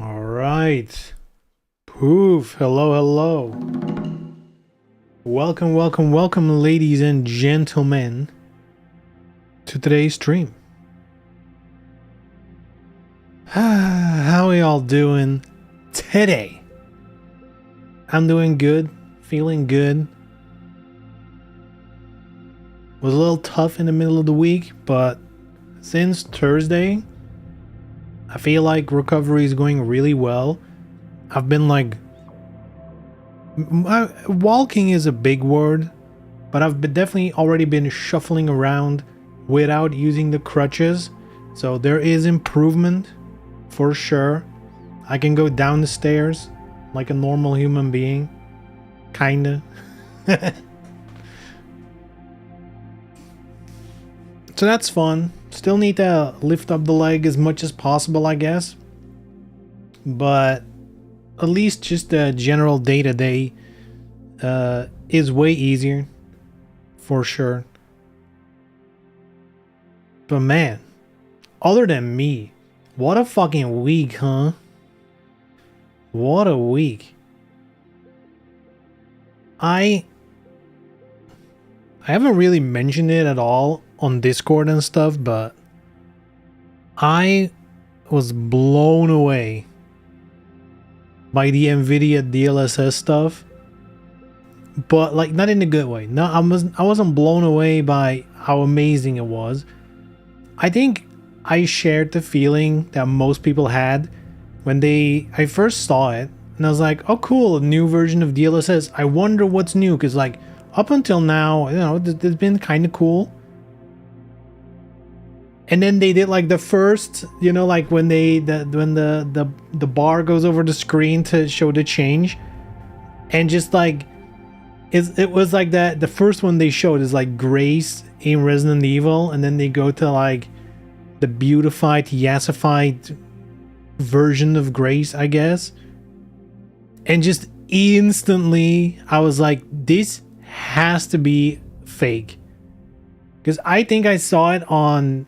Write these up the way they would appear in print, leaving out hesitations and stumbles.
All right. Poof. Hello, hello. Welcome, welcome, welcome, ladies and gentlemen, to today's stream. How are y'all doing today? I'm doing good, feeling good. Was a little tough in the middle of the week, but since Thursday, I feel like recovery is going really well. I've been like... walking is a big word, but I've definitely already been shuffling around without using the crutches. So there is improvement for sure. I can go down the stairs like a normal human being. Kinda. So that's fun. Still need to lift up the leg as much as possible, I guess. But at least just the general day-to-day is way easier. For sure. But man, other than me What a fucking week, huh? What a week. I haven't really mentioned it at all on Discord and stuff, but I was blown away by the Nvidia DLSS stuff, but like not in a good way. No, I wasn't blown away by how amazing it was. I think I shared the feeling that most people had when I first saw it, and I was like, oh cool, a new version of DLSS. I wonder what's new, because like up until now, you know, it's been kind of cool. And then they did like the first, you know, like when the bar goes over the screen to show the change, and just like it was like that. The first one they showed is like Grace in Resident Evil, and then they go to like the beautified, yassified version of Grace, I guess. And just instantly, I was like, this has to be fake. Because I think I saw it on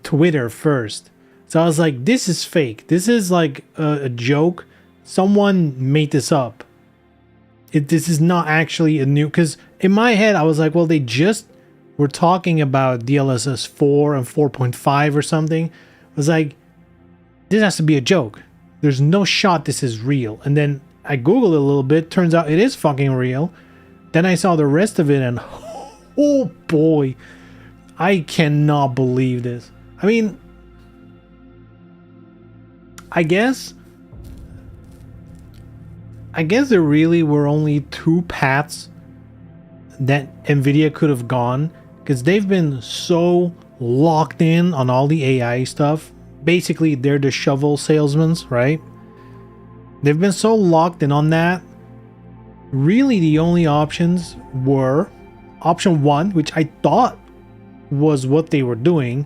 Twitter first. So I was like, this is fake. This is like a joke. Someone made this up. This is not actually a new... Because in my head, I was like, well, they just were talking about DLSS 4 and 4.5 or something. I was like, this has to be a joke. There's no shot this is real. And then I Googled it a little bit. Turns out it is fucking real. Then I saw the rest of it and... oh boy... I cannot believe this. I mean, I guess there really were only two paths that Nvidia could have gone, because they've been so locked in on all the AI stuff. Basically, they're the shovel salesmen, right? They've been so locked in on that. Really, the only options were option one, which I thought was what they were doing,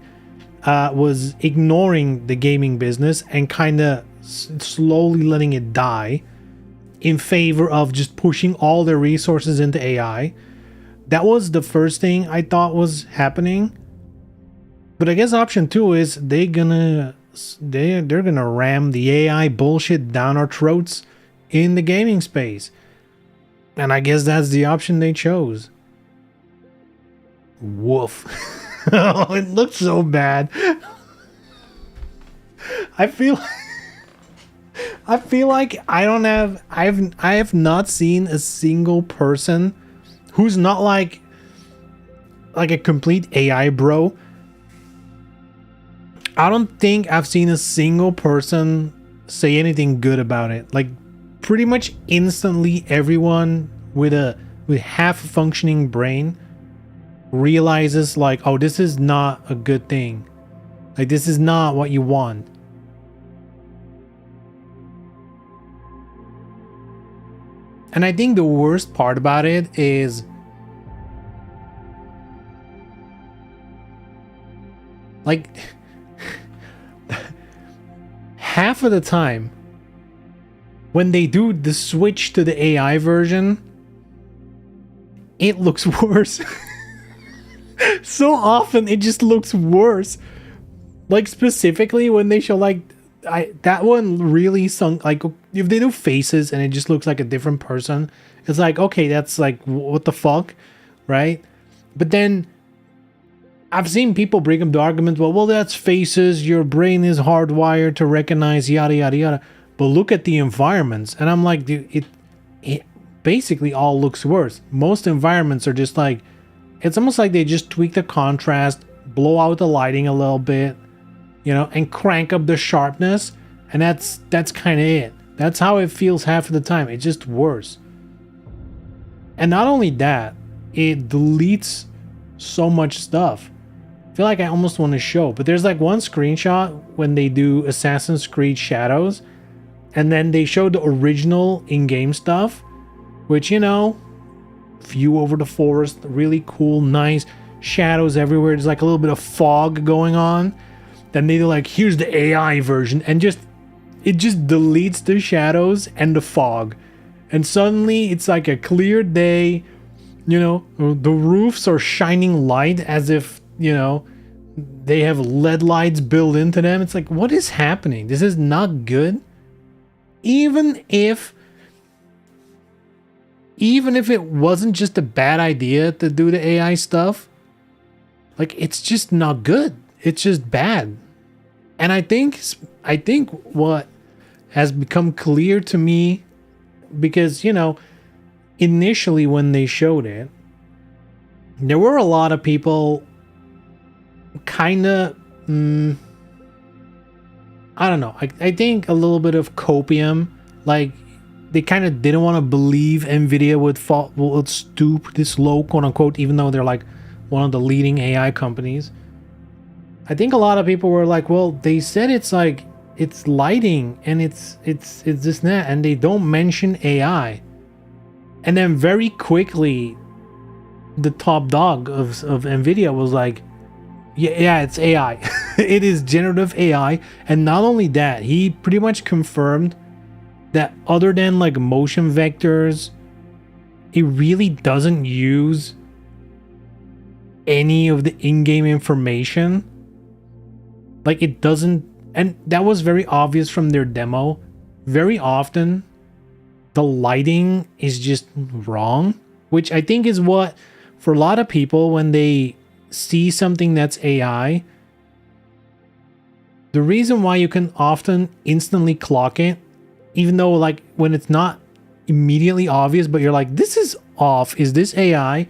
was ignoring the gaming business and kind of slowly letting it die in favor of just pushing all their resources into AI. That was the first thing I thought was happening. But I guess option two is they're gonna ram the AI bullshit down our throats in the gaming space. And I guess that's the option they chose. Woof. Oh, it looks so bad. I feel like I have not seen a single person who's not like a complete AI bro. I don't think I've seen a single person say anything good about it. Like pretty much instantly everyone with half a functioning brain realizes like, oh, this is not a good thing. Like this is not what you want. And I think the worst part about it is like half of the time when they do the switch to the AI version, it looks worse. So often it just looks worse. Like specifically when they show like that one really sunk, like if they do faces and it just looks like a different person, it's like, okay, that's like what the fuck, right? But then I've seen people bring up the argument, well that's faces, your brain is hardwired to recognize yada yada yada, but look at the environments. And I'm like, dude, it basically all looks worse. Most environments are just like, it's almost like they just tweak the contrast, blow out the lighting a little bit, you know, and crank up the sharpness, and that's kind of it. That's how it feels half of the time. It's just worse. And not only that, it deletes so much stuff. I feel like I almost want to show, but there's like one screenshot when they do Assassin's Creed Shadows, and then they show the original in-game stuff, which, you know, view over the forest, really cool, nice shadows everywhere. There's like a little bit of fog going on. Then they do like, here's the AI version, and it just deletes the shadows and the fog, and suddenly it's like a clear day. You know, the roofs are shining light as if, you know, They have LED lights built into them. It's like, what is happening? This is not good. Even if it wasn't just a bad idea to do the AI stuff, like, it's just not good. It's just bad. And I think what has become clear to me, because, you know, initially when they showed it, there were a lot of people kind of, I don't know, I think a little bit of copium, like, they kind of didn't want to believe Nvidia would stoop this low, quote unquote, even though they're like one of the leading AI companies. I think a lot of people were like, well, they said it's like, it's lighting and it's this and that, and they don't mention AI. And then very quickly, the top dog of Nvidia was like, yeah, it's AI. It is generative AI. And not only that, he pretty much confirmed that other than like motion vectors, it really doesn't use any of the in-game information. Like, it doesn't, and that was very obvious from their demo. Very often, the lighting is just wrong, which I think is what, for a lot of people, when they see something that's AI, the reason why you can often instantly clock it, even though like when it's not immediately obvious, but you're like, this is off, is this AI?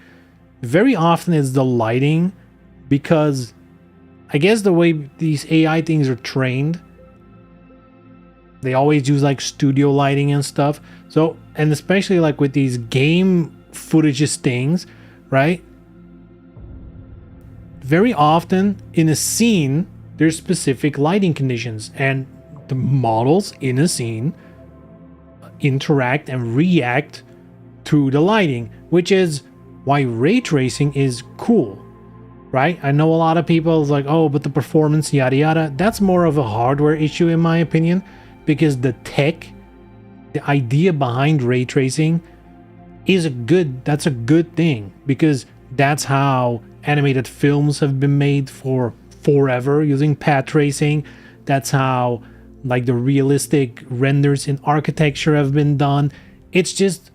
Very often it's the lighting, because I guess the way these AI things are trained, they always use like studio lighting and stuff. So, and especially like with these game footages things, right? Very often in a scene, there's specific lighting conditions, and the models in a scene interact and react to the lighting, which is why ray tracing is cool, right? I know a lot of people is like, oh, but the performance, yada yada. That's more of a hardware issue in my opinion, because the tech, the idea behind ray tracing is that's a good thing, because that's how animated films have been made for forever, using path tracing. That's how like the realistic renders in architecture have been done. It's just,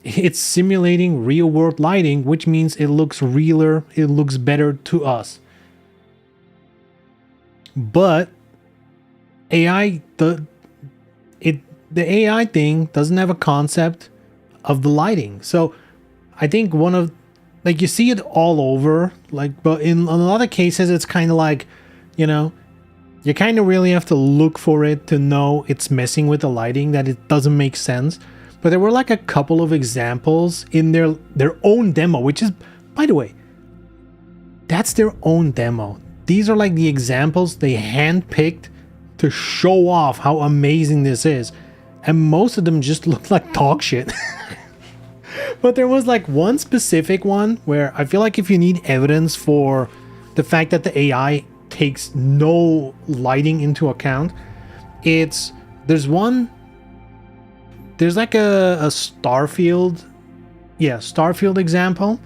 it's simulating real world lighting, which means it looks realer, it looks better to us. But AI, the AI thing doesn't have a concept of the lighting. So I think one of, like, you see it all over, like, but in a lot of cases it's kind of like, you know, you kind of really have to look for it to know it's messing with the lighting, that it doesn't make sense. But there were like a couple of examples in their own demo, which is, by the way, that's their own demo. These are like the examples they handpicked to show off how amazing this is. And most of them just look like dog shit. But there was like one specific one where I feel like if you need evidence for the fact that the AI takes no lighting into account, there's like a Starfield example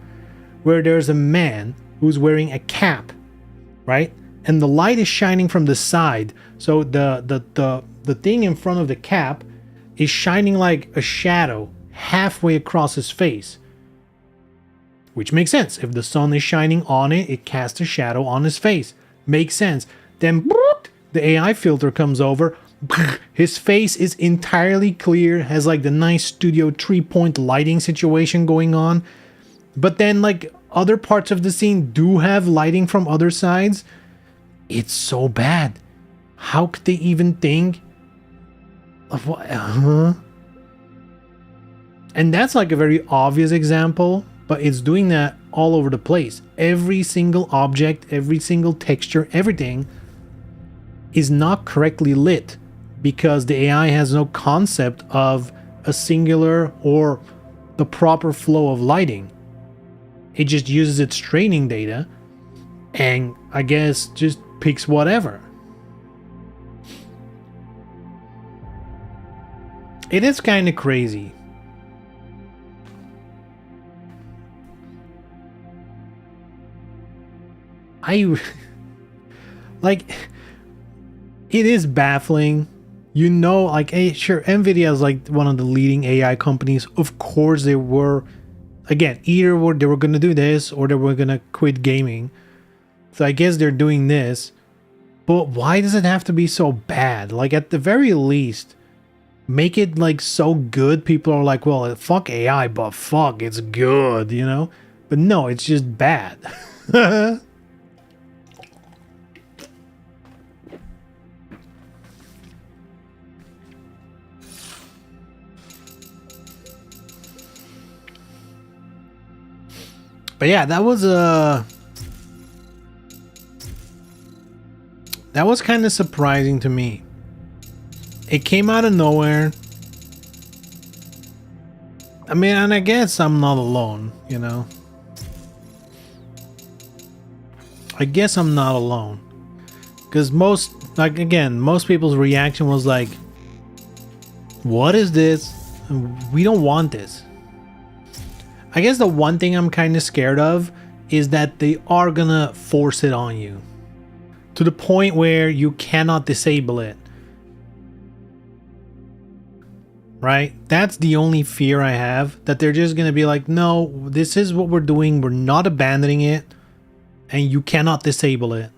where there's a man who's wearing a cap, right? And the light is shining from the side. So the thing in front of the cap is shining like a shadow halfway across his face. Which makes sense. If the sun is shining on it, it casts a shadow on his face. Makes sense. Then the AI filter comes over. His face is entirely clear, has like the nice studio 3-point lighting situation going on. But then like other parts of the scene do have lighting from other sides. It's so bad. How could they even think of what? And that's like a very obvious example, but it's doing that all over the place. Every single object, every single texture, everything is not correctly lit because the AI has no concept of a singular or the proper flow of lighting. It just uses its training data and I guess just picks whatever. It is kind of crazy. I like, it is baffling. You know, like, hey, sure, Nvidia is like one of the leading AI companies. Of course they were, again, either they were going to do this or they were going to quit gaming. So I guess they're doing this. But why does it have to be so bad? Like, at the very least, make it like so good people are like, well, fuck AI, but fuck, it's good, you know? But no, it's just bad. But yeah, that was kind of surprising to me. It came out of nowhere. I mean, and I guess I'm not alone, you know. I guess I'm not alone. Because most people's reaction was like, what is this? We don't want this. I guess the one thing I'm kind of scared of is that they are gonna force it on you to the point where you cannot disable it. Right? That's the only fear I have, that they're just gonna be like, no, this is what we're doing, we're not abandoning it, and you cannot disable it.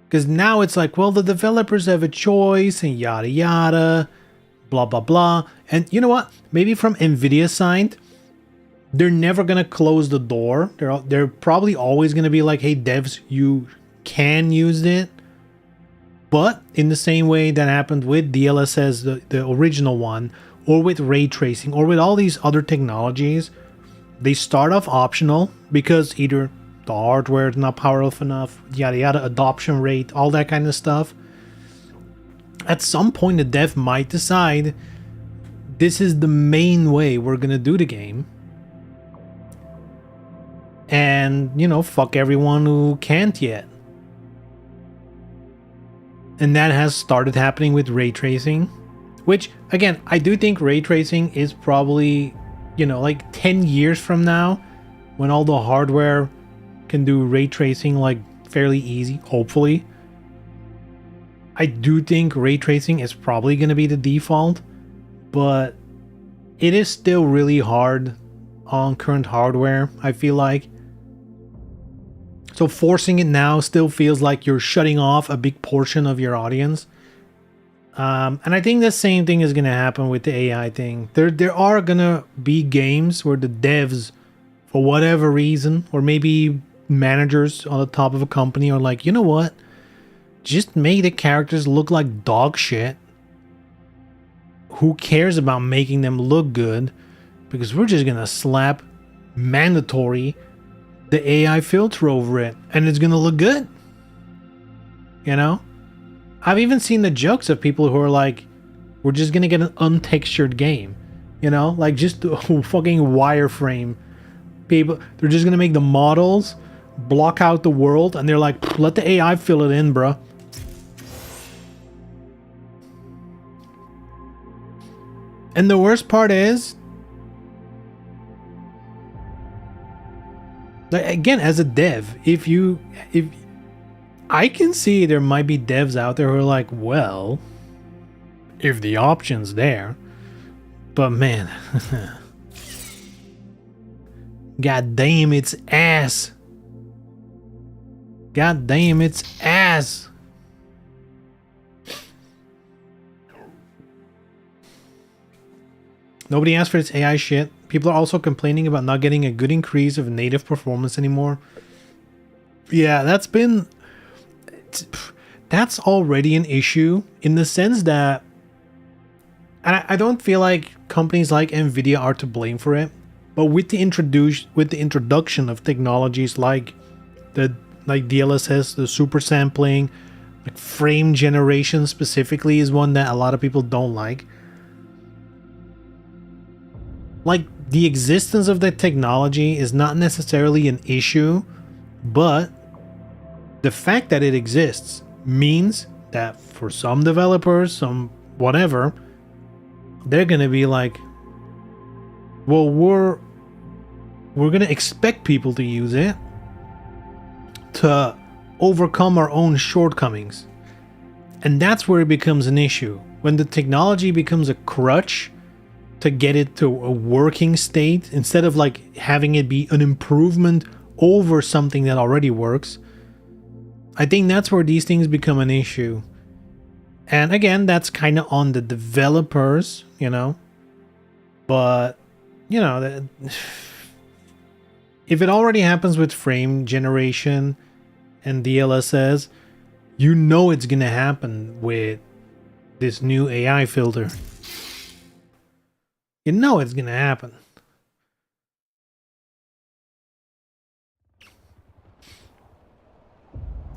Because now it's like, well, the developers have a choice and yada yada, blah blah blah. And you know what? Maybe from Nvidia's side, they're never gonna close the door. They're probably always gonna be like, hey devs, you can use it. But in the same way that happened with DLSS, the original one, or with ray tracing, or with all these other technologies, they start off optional because either the hardware is not powerful enough, yada yada, adoption rate, all that kind of stuff. At some point, the dev might decide this is the main way we're gonna do the game. And, you know, fuck everyone who can't yet. And that has started happening with ray tracing, which, again, I do think ray tracing is probably, you know, like 10 years from now, when all the hardware can do ray tracing like fairly easy, hopefully. I do think ray tracing is probably going to be the default, but it is still really hard on current hardware, I feel like. So forcing it now still feels like you're shutting off a big portion of your audience. And I think the same thing is going to happen with the AI thing. There are going to be games where the devs, for whatever reason, or maybe managers on the top of a company are like, you know what? Just make the characters look like dog shit. Who cares about making them look good? Because we're just going to slap mandatory the AI filter over it, and it's gonna look good. You know? I've even seen the jokes of people who are like, we're just gonna get an untextured game. You know? Like, just a fucking wireframe. People, they're just gonna make the models block out the world, and they're like, let the AI fill it in, bruh. And the worst part is, again, as a dev, if I can see there might be devs out there who are like, well, if the option's there, but man, god damn, it's ass. God damn, it's ass. Nobody asked for this AI shit. People are also complaining about not getting a good increase of native performance anymore. Yeah, that's already an issue in the sense that, and I don't feel like companies like Nvidia are to blame for it, but with the introduction of technologies like DLSS, the super sampling, like frame generation specifically is one that a lot of people don't like. Like, the existence of that technology is not necessarily an issue, but the fact that it exists means that for some developers, some whatever, they're gonna be like, well, we're gonna expect people to use it, to overcome our own shortcomings. And that's where it becomes an issue. When the technology becomes a crutch to get it to a working state, instead of like having it be an improvement over something that already works, I think that's where these things become an issue. And again, that's kind of on the developers, you know. But, you know, if it already happens with frame generation and DLSS, you know it's going to happen with this new AI filter. You know it's going to happen.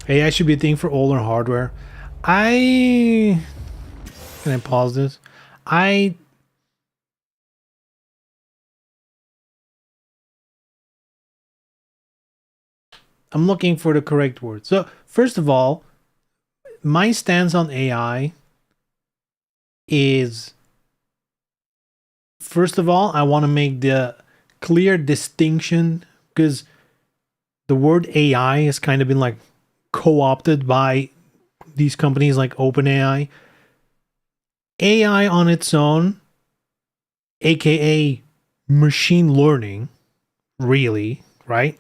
AI should be a thing for older hardware. Can I pause this? I'm looking for the correct word. So, first of all, my stance on AI is, first of all, I want to make the clear distinction, because the word AI has kind of been like co-opted by these companies like OpenAI. AI on its own, aka machine learning, really, right?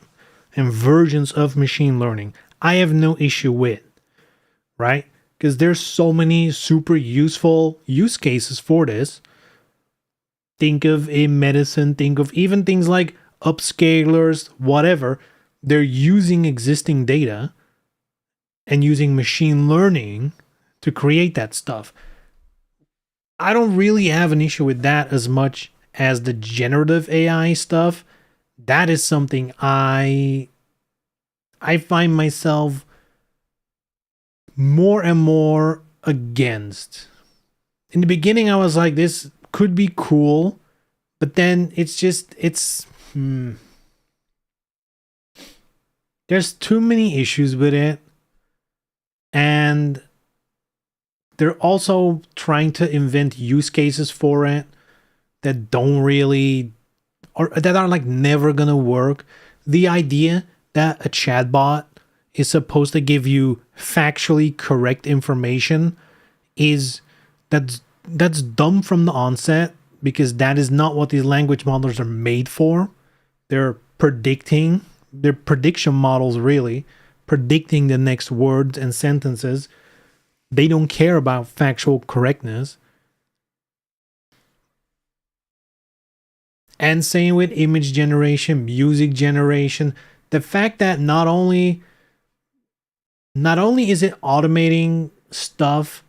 And versions of machine learning, I have no issue with, right? Because there's so many super useful use cases for this. Think of in medicine, think of even things like upscalers, whatever. They're using existing data and using machine learning to create that stuff. I don't really have an issue with that as much as the generative AI stuff. That is something I find myself more and more against. In the beginning, I was like, this could be cool, but then there's too many issues with it. And they're also trying to invent use cases for it that don't really, or that are like never gonna work. The idea that a chatbot is supposed to give you factually correct information that's dumb from the onset, because that is not what these language models are made for. They're prediction models, really predicting the next words and sentences. They don't care about factual correctness. And same with image generation, music generation. The fact that not only is it automating stuff,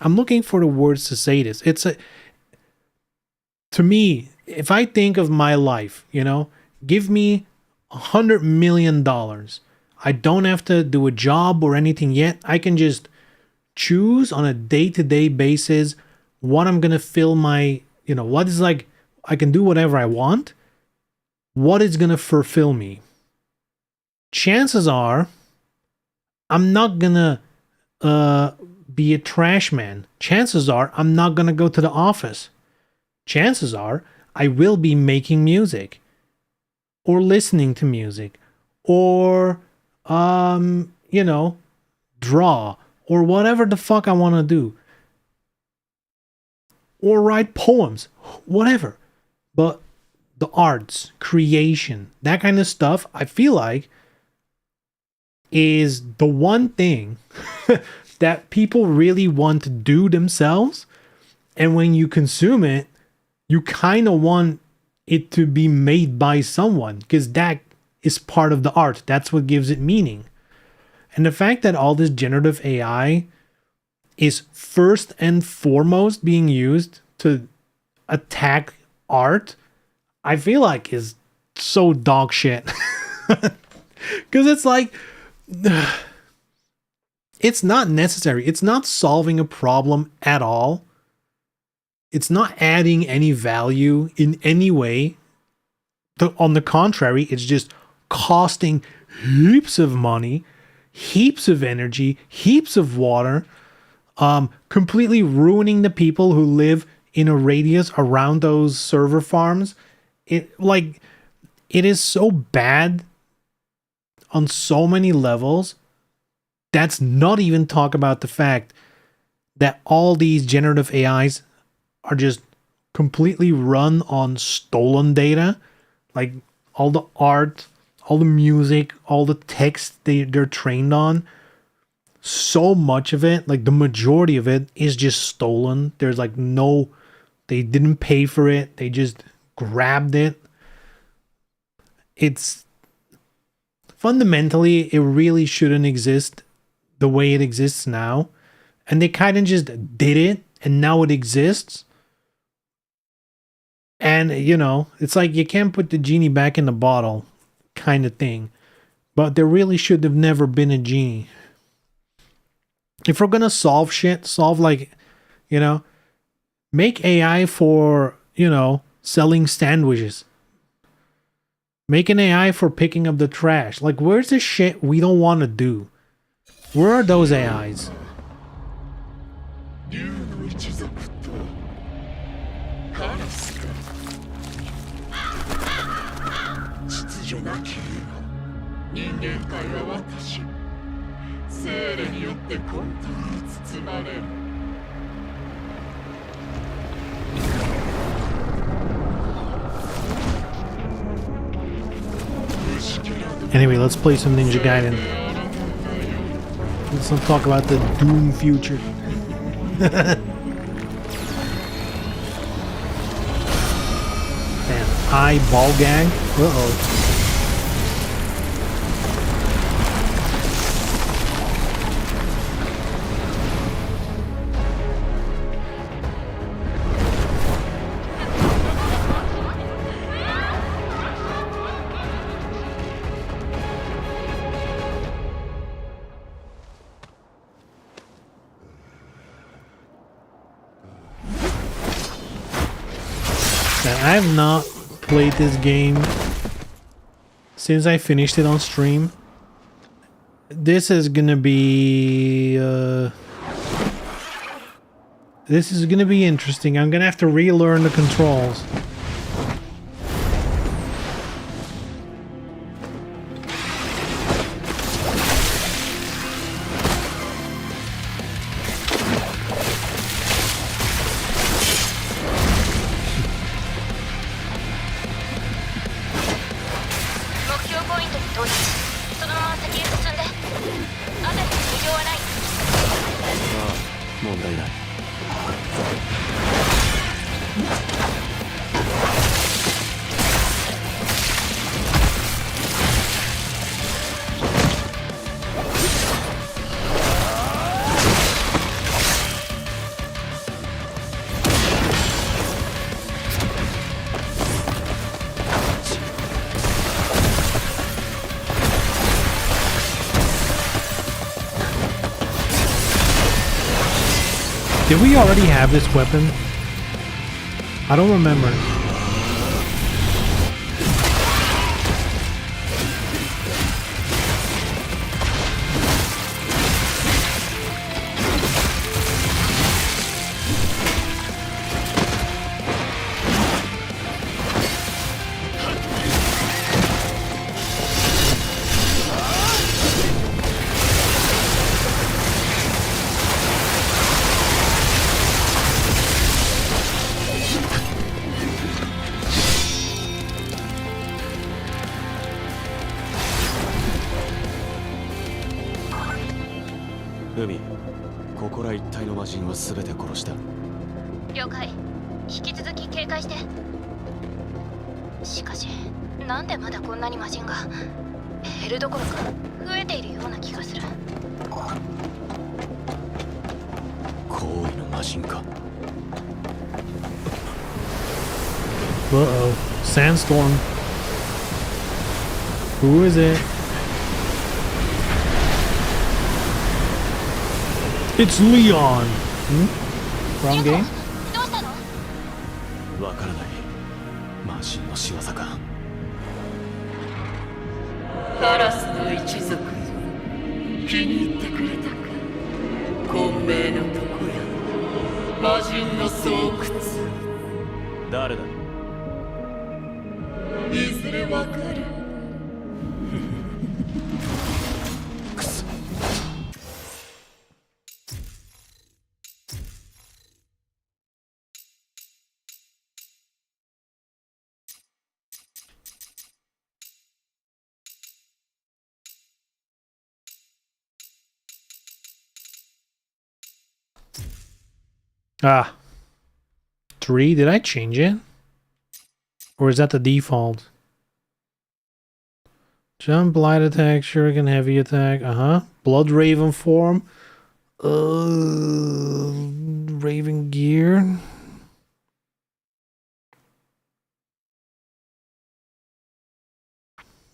I'm looking for the words to say this. To me, if I think of my life, you know, give me $100 million. I don't have to do a job or anything yet. I can just choose on a day-to-day basis what I'm going to fill my, you know, what is like, I can do whatever I want. What is going to fulfill me? Chances are I'm not going to be a trash man. Chances are I'm not going to go to the office. Chances are I will be making music or listening to music or, you know, draw or whatever the fuck I want to do, or write poems, whatever. But the arts, creation, that kind of stuff, I feel like is the one thing that people really want to do themselves. And when you consume it, you kind of want it to be made by someone, because that is part of the art. That's what gives it meaning. And the fact that all this generative AI is first and foremost being used to attack art, I feel like is so dog shit. Because it's like, it's not necessary. It's not solving a problem at all. It's not adding any value in any way. On the contrary, it's just costing heaps of money, heaps of energy, heaps of water, completely ruining the people who live in a radius around those server farms. It like, it is so bad on so many levels. That's not even talk about the fact that all these generative AIs are just completely run on stolen data. Like all the art, all the music, all the text they're trained on. So much of it, like the majority of it, is just stolen. There's like no, they didn't pay for it. They just grabbed it. It's fundamentally, it really shouldn't exist the way it exists now. And they kind of just did it, and now it exists. And, you know, it's like you can't put the genie back in the bottle kind of thing. But there really should have never been a genie. If we're going to solve shit, solve like, you know, make AI for, you know, selling sandwiches. Make an AI for picking up the trash. Like, where's the shit we don't want to do? Where are those AIs? Anyway, let's play some Ninja Gaiden. Let's not talk about the doom future. Damn, eyeball gag. Uh-oh. I have not played this game since I finished it on stream. This is gonna be interesting. I'm gonna have to relearn the controls. Did we already have this weapon? I don't remember. Umi, ここら一帯の魔人は全て殺した。了解。引き続き警戒して。しかし、なんでまだこんなに魔人が減るどころか増えているような気がする。行為の魔人か。Uh-oh. Sandstorm. Who is it? It's Leon! Wrong game? どうしたの？わからない。魔人の仕業か。カラスの一族、気に入ってくれたか。混迷のとこや魔人の巣窟。誰だ？いずれわかる。Ah. 3. Did I change it? Or is that the default? Jump, light attack, shuriken, heavy attack. Blood Raven form. Raven gear.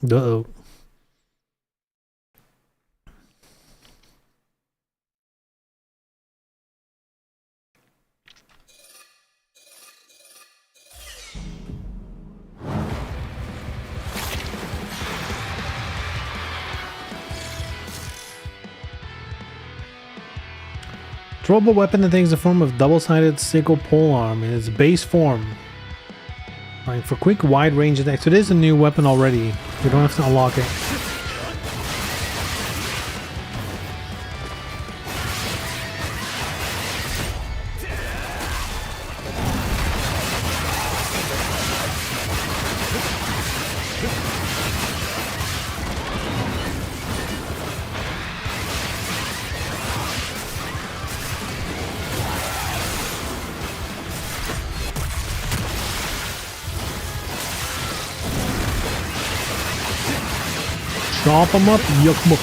Uh-oh. Throwable weapon that takes the form of double-sided sickle polearm in its base form. Like for quick wide range attack. So it is a new weapon already. You don't have to unlock it. Chop them up, yuck muck.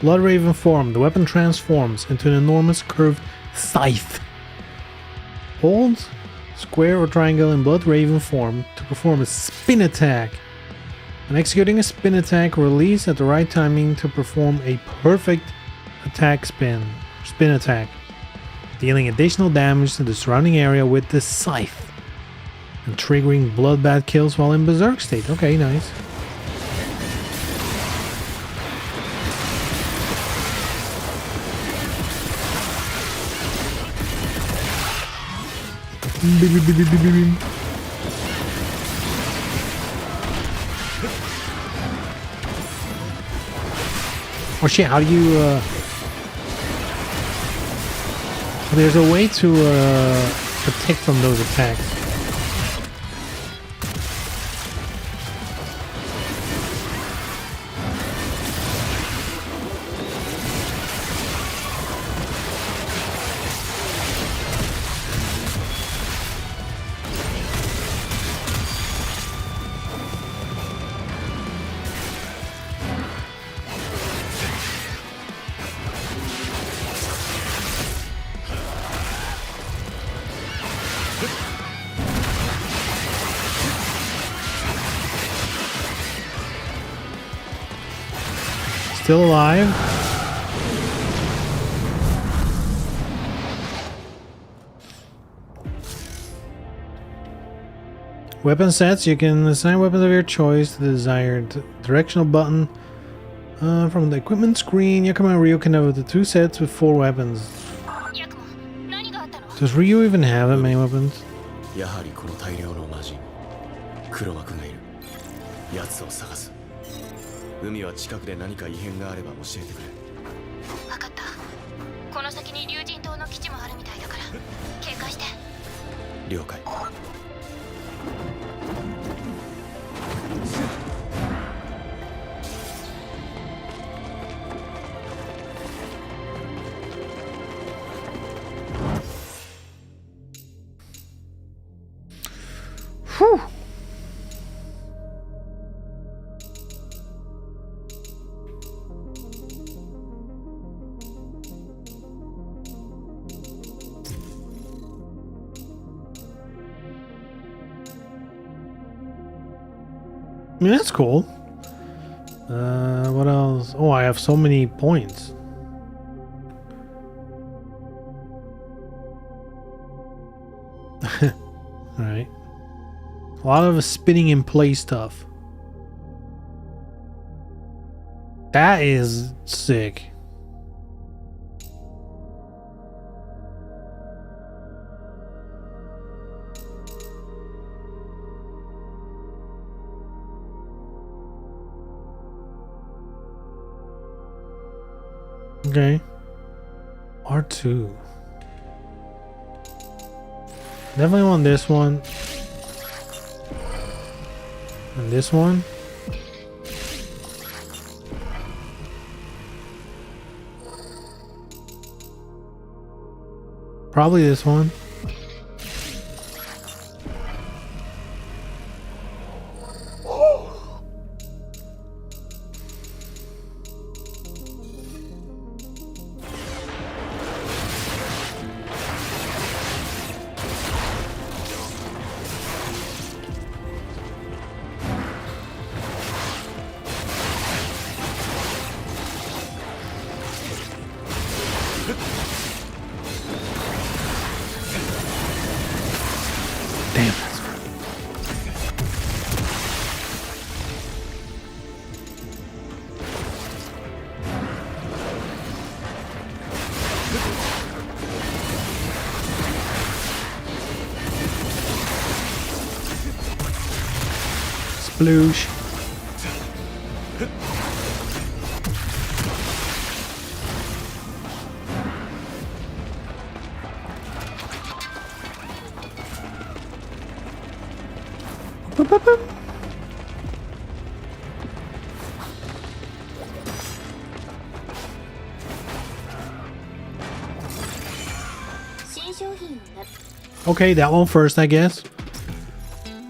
Blood Raven form. The weapon transforms into an enormous curved scythe. Hold square or triangle in Blood Raven form to perform a spin attack. When executing a spin attack, release at the right timing to perform a perfect attack spin attack, dealing additional damage to the surrounding area with the scythe and triggering bloodbath kills while in berserk state. Okay, nice. Oh shit, how do you there's a way to protect from those attacks. Still alive. Weapon sets. You can assign weapons of your choice to the desired directional button. From the equipment screen, Yakuma and Ryo can have the 2 sets with 4 weapons. Does Ryo even have that many weapons? やはりこの大量の魔人黒幕がいる奴を探す海は近くで何か異変があれば教えてくれ分かった。この先に竜神島の基地もあるみたいだから警戒して。了解 Whew. I mean, that's cool. What else? Oh, I have so many points. Alright. A lot of spinning in play stuff. That is sick. Okay. R2. Definitely want this one. And this one. Probably this one. Damn. Sploosh. Boop, boop, boop. Okay, that one first, I guess.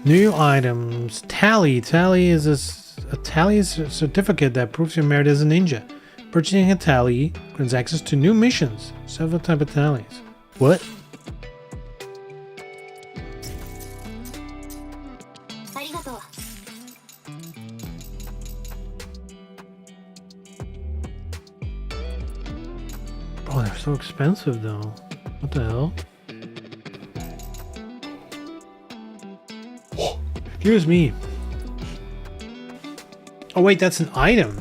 New items. Tally. Tally is a tally is a certificate that proves your merit as a ninja. Purchasing a tally grants access to new missions. Several type of tallies. What? Oh, they're so expensive though. What the hell? Excuse me. Oh wait, that's an item.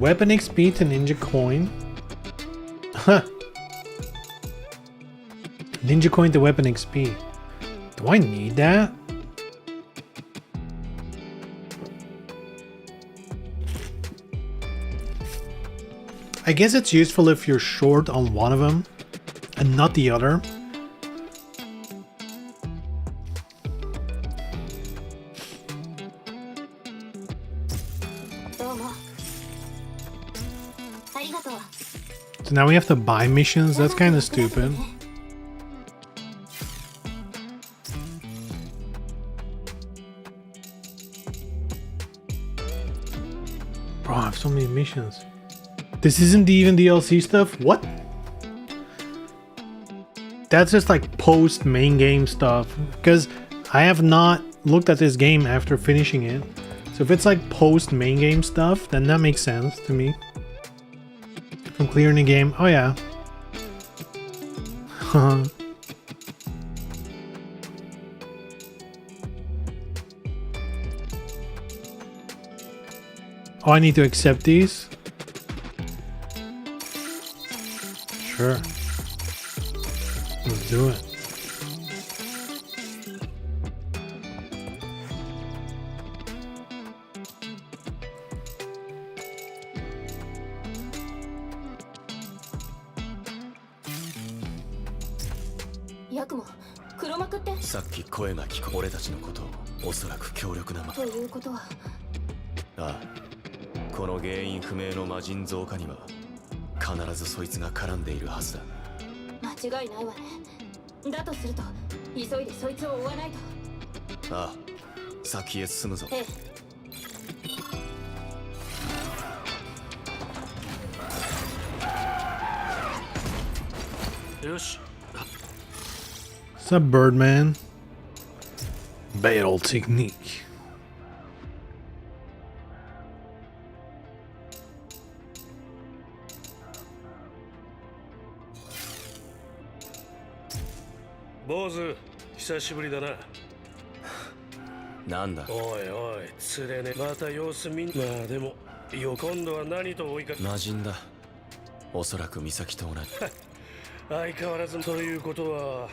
Weapon XP to Ninja Coin. Huh. Ninja Coin to Weapon XP. Do I need that? I guess it's useful if you're short on one of them and not the other. So now we have to buy missions? That's kind of stupid. Bro, I have so many missions. This isn't even DLC stuff? What? That's just like post main game stuff. Because I have not looked at this game after finishing it. So if it's like post main game stuff, then that makes sense to me. From clearing the game. Oh yeah. Oh, I need to accept these? Sure. Let's do it.さっき声が聞こえ、俺たちのことをおそらく強力なということは、ああ、この原因不明の魔人増加には必ずそいつが絡んでいるはずだ。間違いないわね。だとすると急いでそいつを追わないと。ああ、先へ進むぞ。ええ。よし。What's up, Birdman? Battle technique. Boss, 久しぶりだな。なんだ。おいおい、つれね。また様子見ん。まあでも、今度は何と追いかけ。魔人だ。おそらく美咲と同じ。相変わらずということは。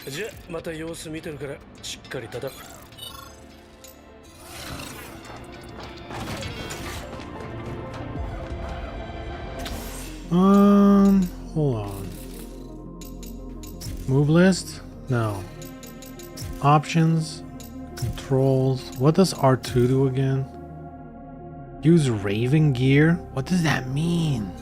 じゃあまた様子見てるからしっかり叩く。Hold on. Move list? No. Options, controls. What does R2 do again? Use Raven gear? What does that mean?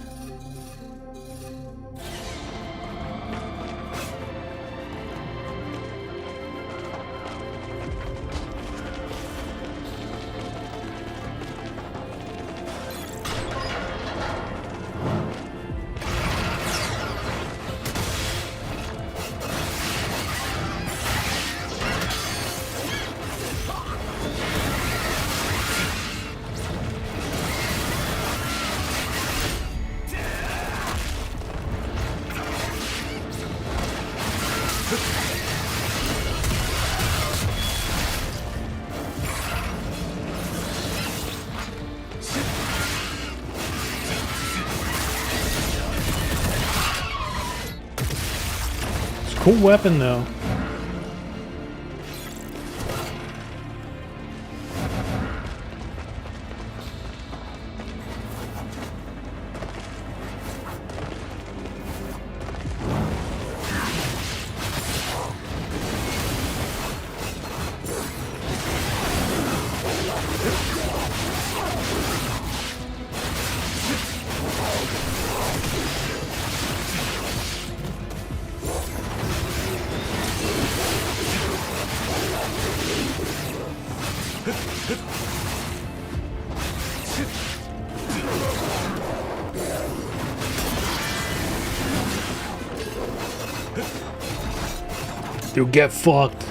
Cool weapon though. You get fucked.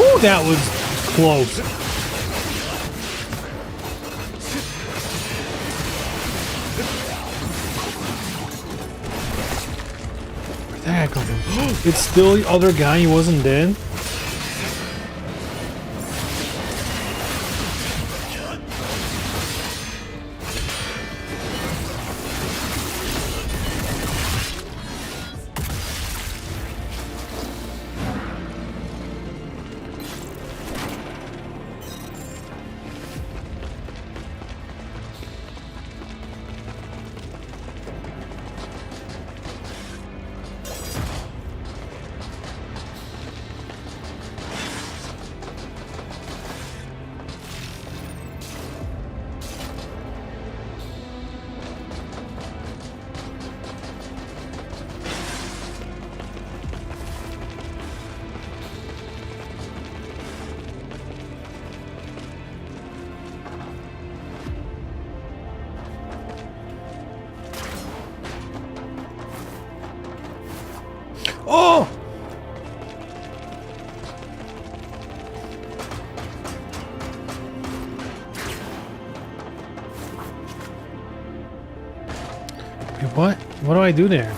Ooh, that was close. Where'd that come from? It's still the other guy, he wasn't dead? Oh! Wait, what? What do I do there?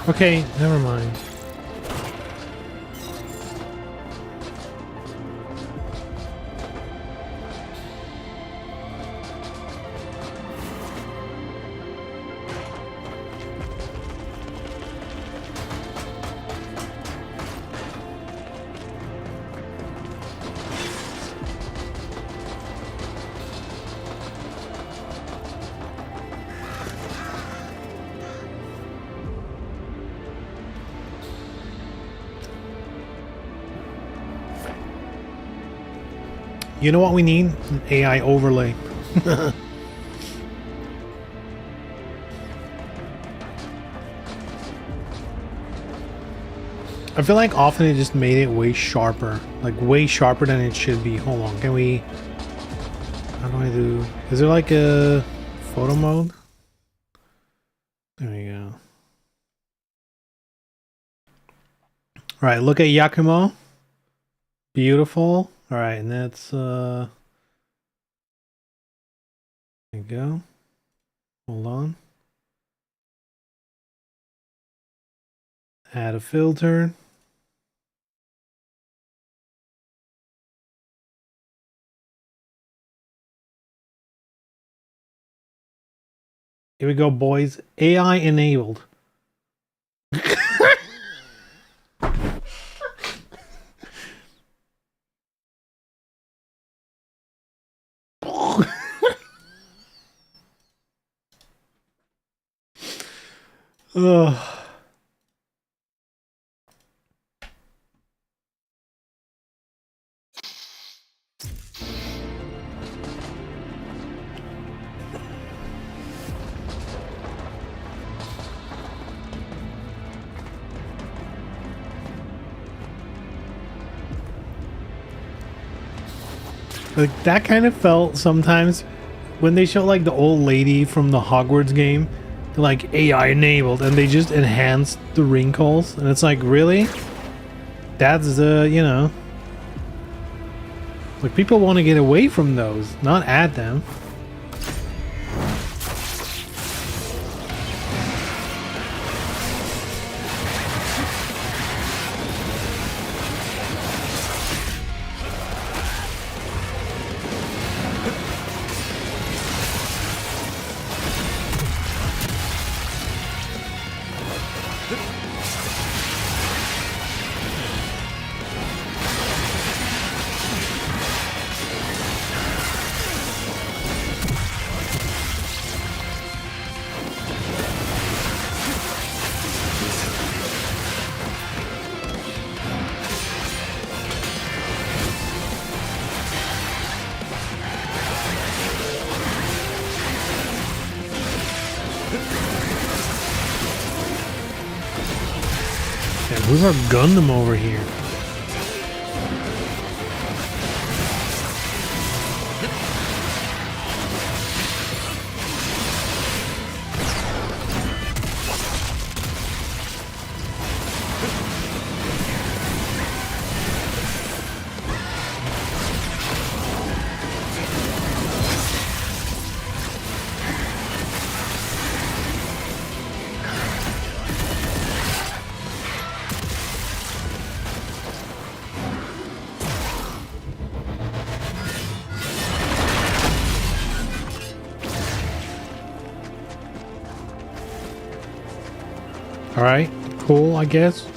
Okay, never mind. You know what we need? An AI overlay. I feel like often it just made it way sharper. Like way sharper than it should be. Hold on, can we... How do I do... Is there like a photo mode? There we go. Alright, look at Yakumo. Beautiful. Alright, and that's there you go. Hold on. Add a filter. Here we go, boys. AI enabled. Ugh. Like, that kind of felt sometimes when they show like the old lady from the Hogwarts game, like AI enabled, and they just enhanced the wrinkles, and it's like, really? That's the, you know, like, people want to get away from those, not add them. Who's our Gundam over here? Alright, cool, I guess.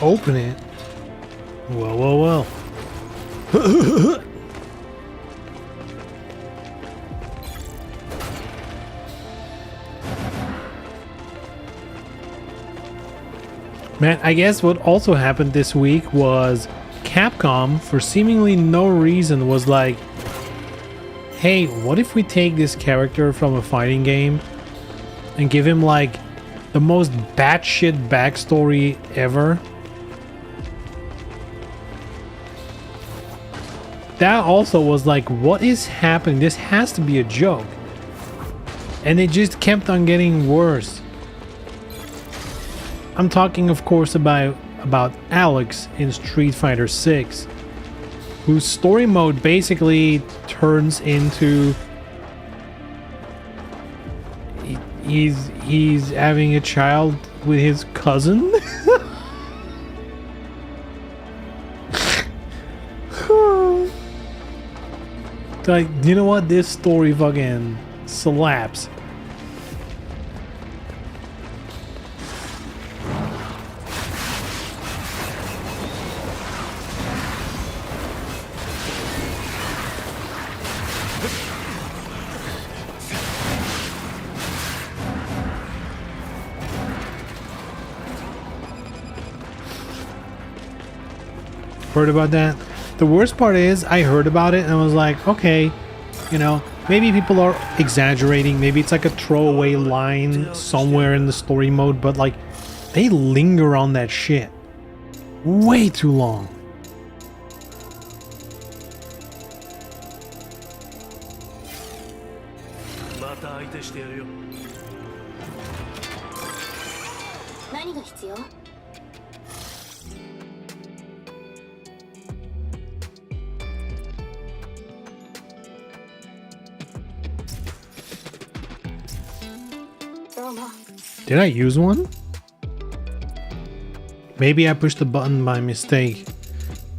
Open it. Well, well, well. Man, I guess what also happened this week was Capcom, for seemingly no reason, was like, hey, what if we take this character from a fighting game and give him like the most batshit backstory ever? That also was like, what is happening? This has to be a joke. And it just kept on getting worse. I'm talking, of course, about Alex in Street Fighter 6, whose story mode basically turns into he's having a child with his cousin. Like, you know what? This story fucking slaps. Heard about that? The worst part is I heard about it and I was like, okay, you know, maybe people are exaggerating. Maybe it's like a throwaway line somewhere in the story mode, but like they linger on that shit way too long. Did I use one? Maybe I pushed the button by mistake.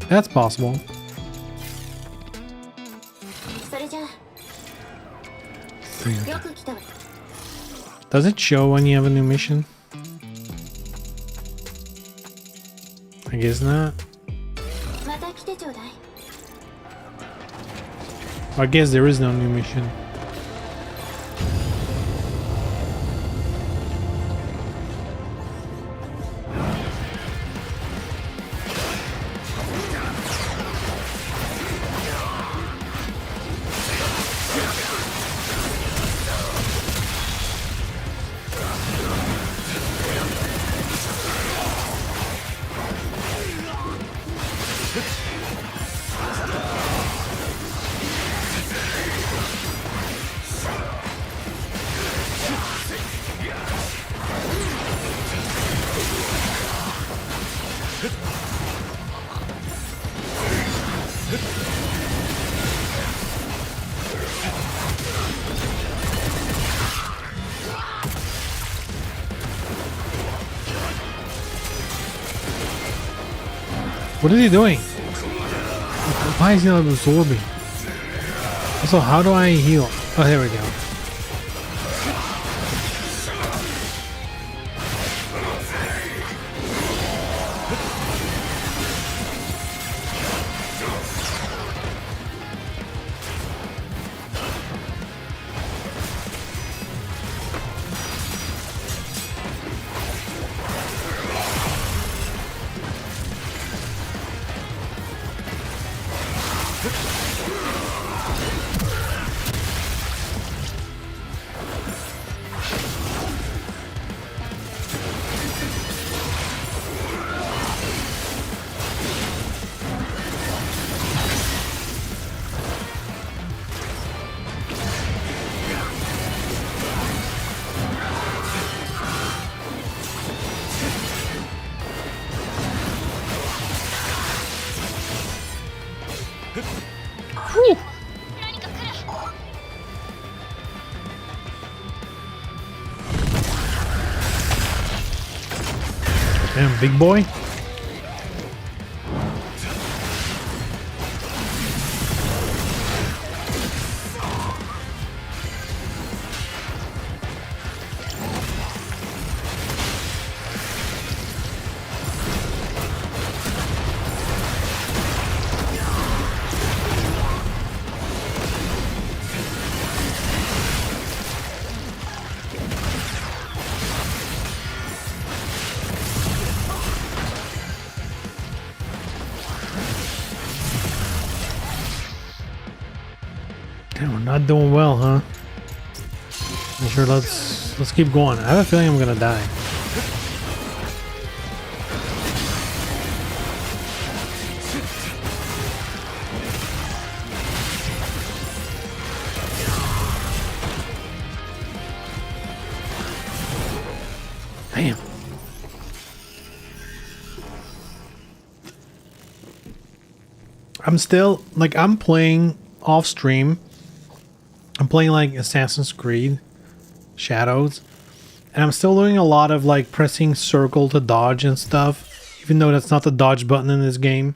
That's possible. Does it show when you have a new mission? I guess not. I guess there is no new mission. What is he doing? Why is he not absorbing? Also, how do I heal? Oh, there we go. Damn, big boy. Damn, we're not doing well, huh? Sure, let's keep going. I have a feeling I'm gonna die. Damn. I'm still like I'm playing off stream. I'm playing like Assassin's Creed Shadows, and I'm still doing a lot of like pressing circle to dodge and stuff, even though that's not the dodge button in this game.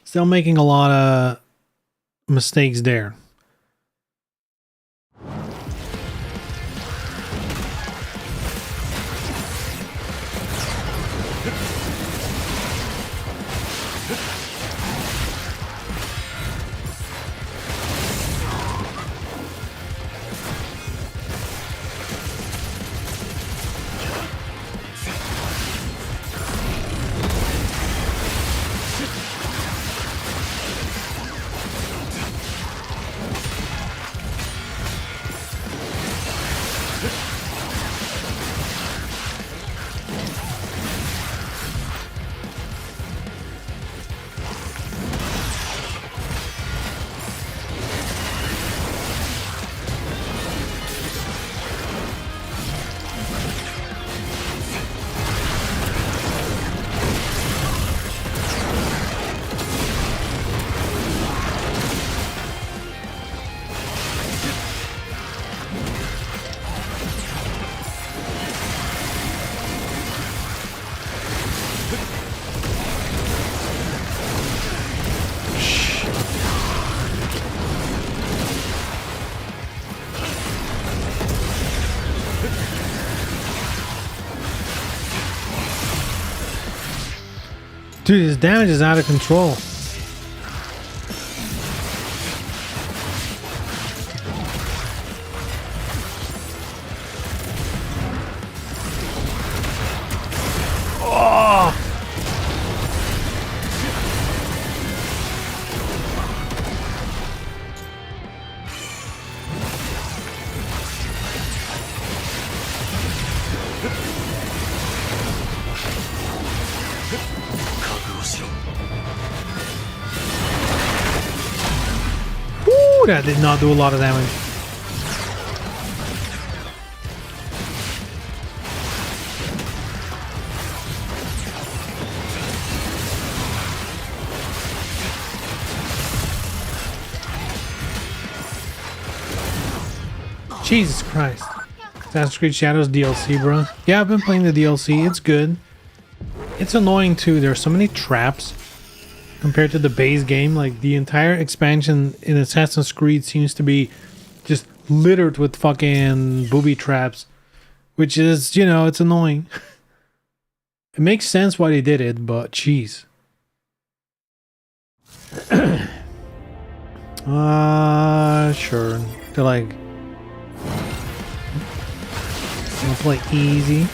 Still making a lot of mistakes there. Dude, his damage is out of control. Oh! Woo, that did not do a lot of damage. Jesus Christ. Assassin's Creed Shadows DLC, bro. Yeah, I've been playing the DLC. It's good. It's annoying too. There are so many traps compared to the base game. Like, the entire expansion in Assassin's Creed seems to be just littered with fucking booby traps, which is, you know, it's annoying. It makes sense why they did it, but jeez. Sure. They're like, I'll play easy.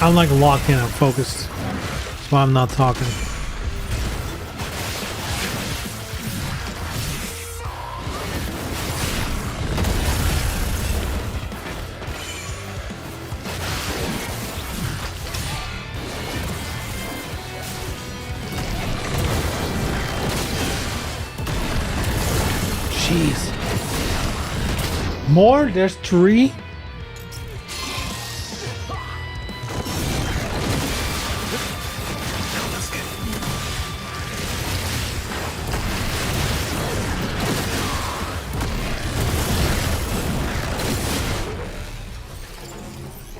I'm like locked in, I'm focused. That's why I'm not talking. Jeez. More? There's 3?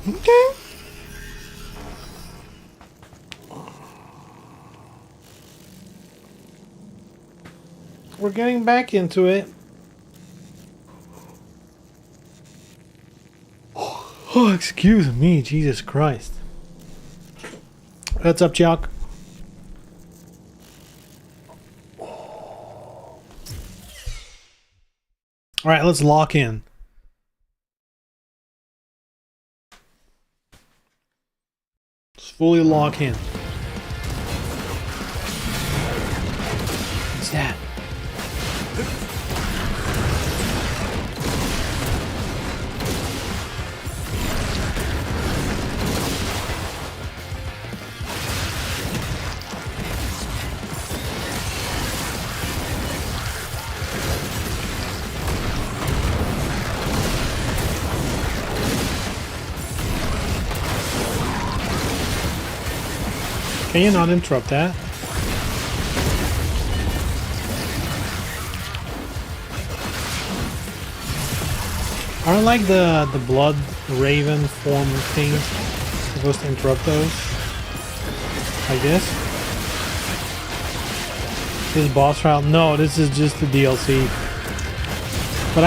Okay. We're getting back into it. Oh, excuse me, Jesus Christ. What's up, Jock? Alright, let's lock in. Let's fully lock in. What's that? Can you not interrupt that? I don't like the blood raven form things. Supposed to interrupt those. Like this. This boss trial. No, this is just the DLC. But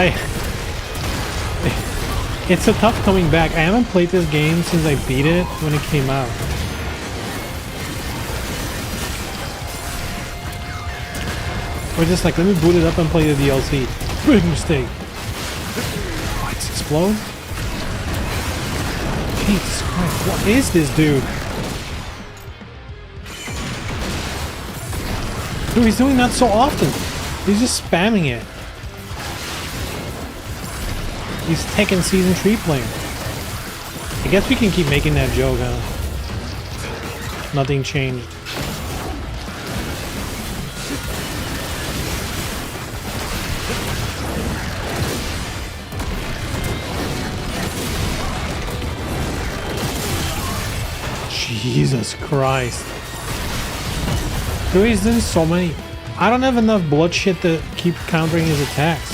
It's a tough coming back. I haven't played this game since I beat it when it came out. Or just like, let me boot it up and play the DLC. Big mistake. Lights explode? Jesus Christ, what is this dude? Dude, he's doing that so often. He's just spamming it. He's Tekken Season 3 player. I guess we can keep making that joke, huh? Nothing changed. Jesus Christ. Dude, he's doing so many. I don't have enough blood shit to keep countering his attacks.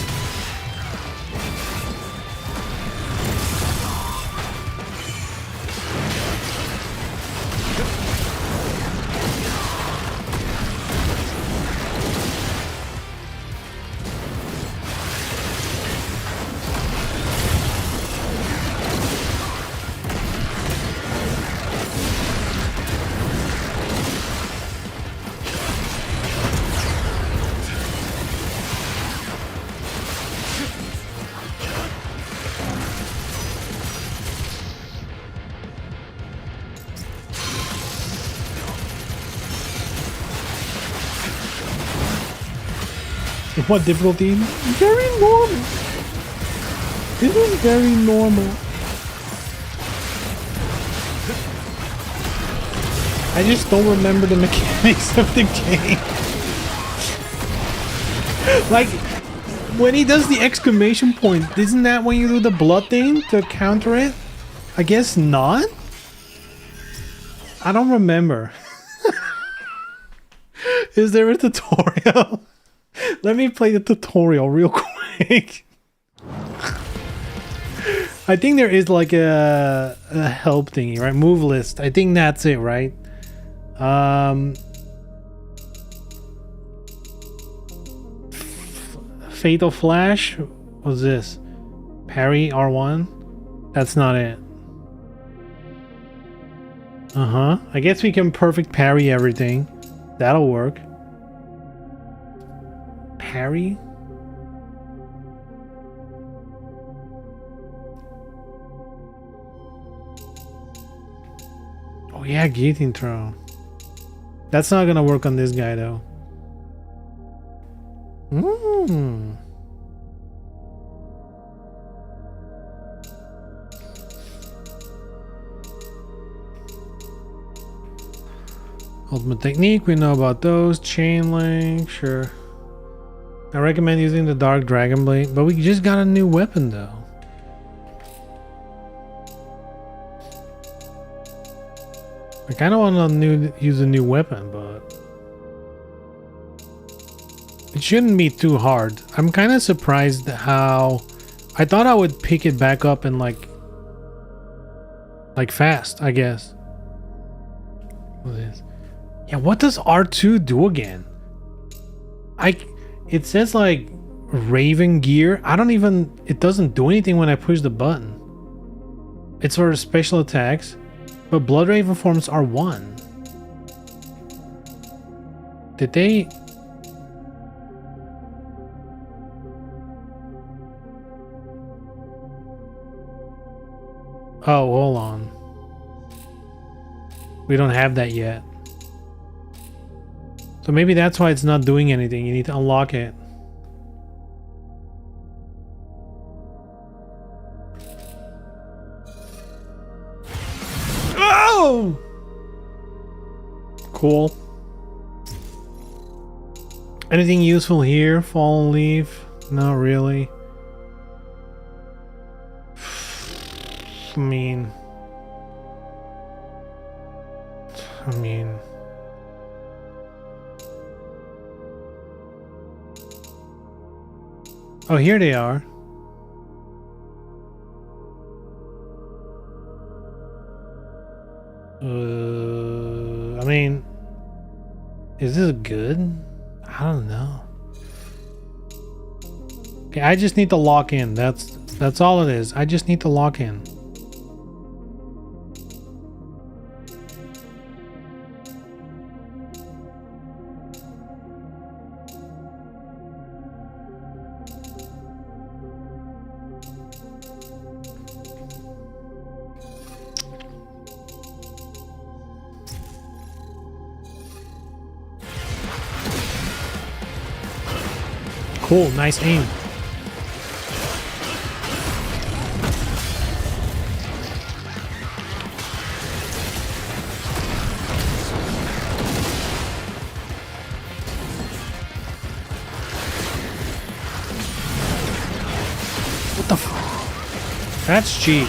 What difficulty? Very normal. This is very normal. I just don't remember the mechanics of the game. Like, when he does the exclamation point, isn't that when you do the blood thing to counter it? I guess not? I don't remember. Is there a tutorial? Let me play the tutorial real quick. I think there is like a help thingy, right? Move list. I think that's it, right? Fatal Flash? What's this? Parry R1? That's not it. I guess we can perfect parry everything. That'll work. Parry? Oh yeah, guillotine throw. That's not gonna work on this guy though. Ultimate technique, we know about those. Chain link, sure. I recommend using the Dark Dragon Blade, but we just got a new weapon though. I kind of want to use a new weapon, but it shouldn't be too hard. I'm kind of surprised how I thought I would pick it back up and like fast, I guess. What is this? Yeah, what does R2 do again? It says like Raven Gear. It doesn't do anything when I push the button. It's for special attacks, but Blood Raven forms are 1. Did they? Oh, hold on. We don't have that yet. So maybe that's why it's not doing anything. You need to unlock it. Oh! Cool. Anything useful here? Fallen leaf? Not really. I mean... Oh, here they are. I mean, is this good? I don't know. Okay, I just need to lock in. That's That's all it is. I just need to lock in. Cool, nice aim. What the f- That's cheap.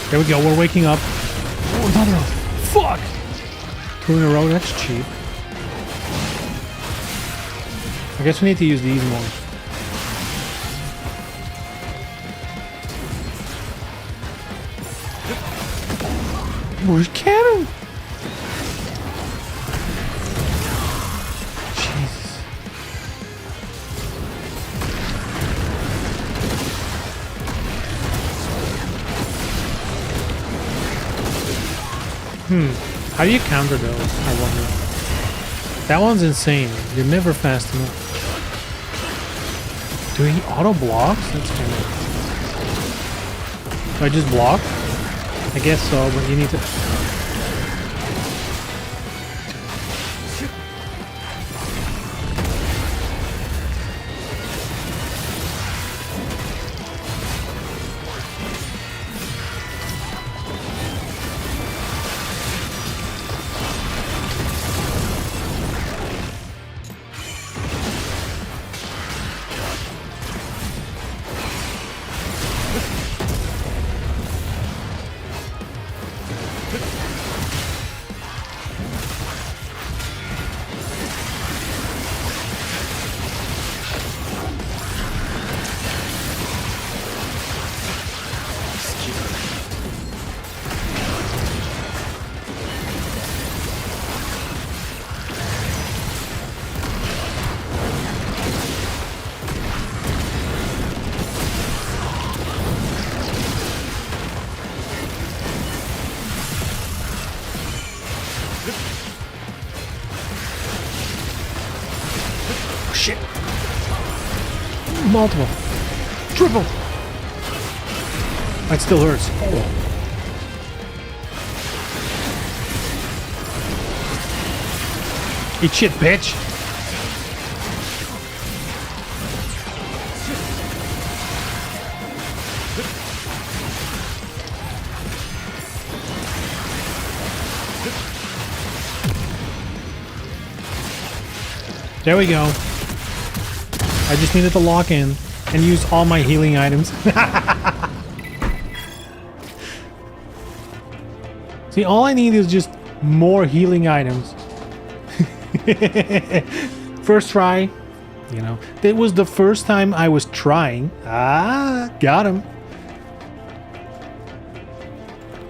There we go, we're waking up. Oh, another one. Fuck! 2 in a row, that's cheap. I guess we need to use these more. Where's cannon? Jesus. How do you counter those, I wonder? That one's insane. You're never fast enough. Do he auto blocks? That's kind of... Do I just block? I guess so, but you need to... Shit. Multiple. Triple. That still hurts. Oh. Eat shit, bitch. There we go. I just needed to lock in and use all my healing items. See, all I need is just more healing items. First try, you know. It was the first time I was trying. Ah, got him.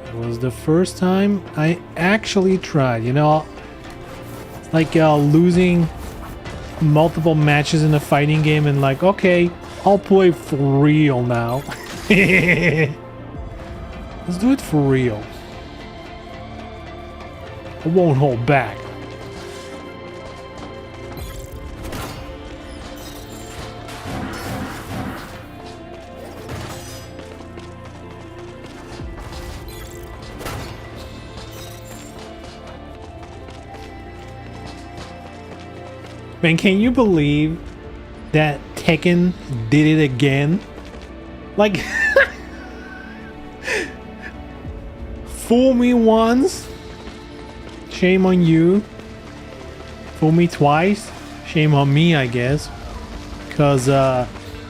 It was the first time I actually tried, you know. Like losing multiple matches in a fighting game and like, okay, I'll play for real now. Let's do it for real. I won't hold back. Man, can you believe that Tekken did it again? Like, fool me once, shame on you. Fool me twice, shame on me, I guess. Cause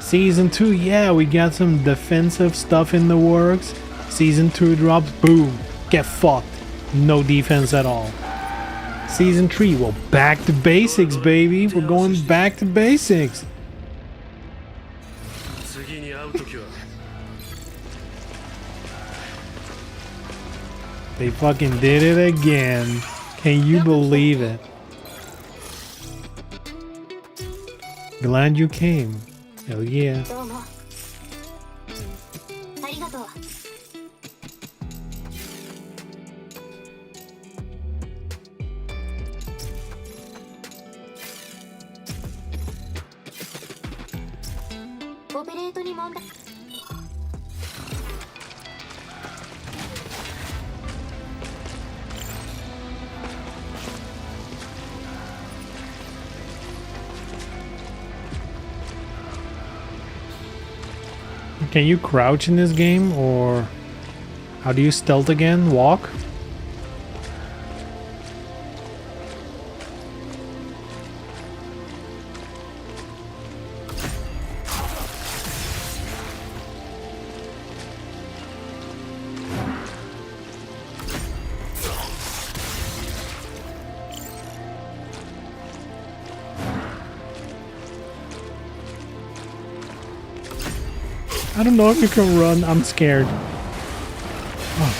season 2, yeah, we got some defensive stuff in the works. Season 2 drops, boom, get fucked. no defense at all. Season 3, well, back to basics, baby. We're going back to basics. 次に会う時は They fucking did it again. Can you believe it? Glad you came. Hell yeah. どうもありがとう。オペレートに問題。Can you crouch in this game, or how do you stealth again? Walk? I don't know if you can run. I'm scared. Oh.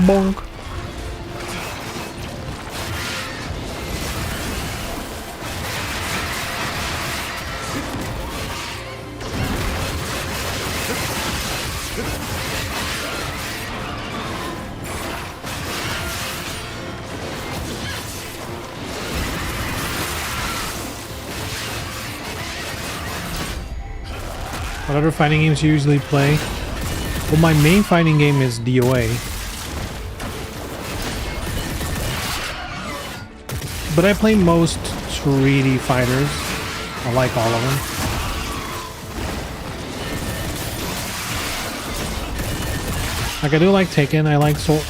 Bonk. What other fighting games you usually play? Well, my main fighting game is DOA. But I play most 3D fighters. I like all of them. Like, I do like Tekken, I like Soul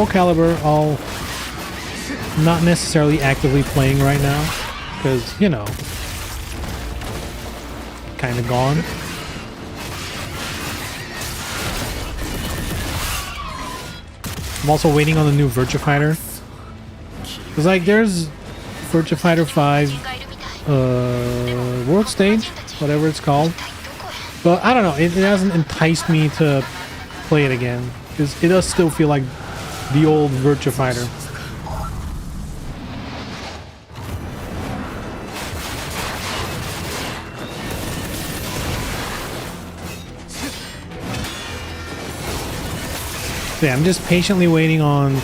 Calibur, I'll not necessarily actively playing right now. Because, you know, kinda gone. I'm also waiting on the new Virtua Fighter. Cause like there's Virtua Fighter 5 World Stage, whatever it's called. But I don't know, it hasn't enticed me to play it again. Because it does still feel like the old Virtua Fighter. So yeah, I'm just patiently waiting on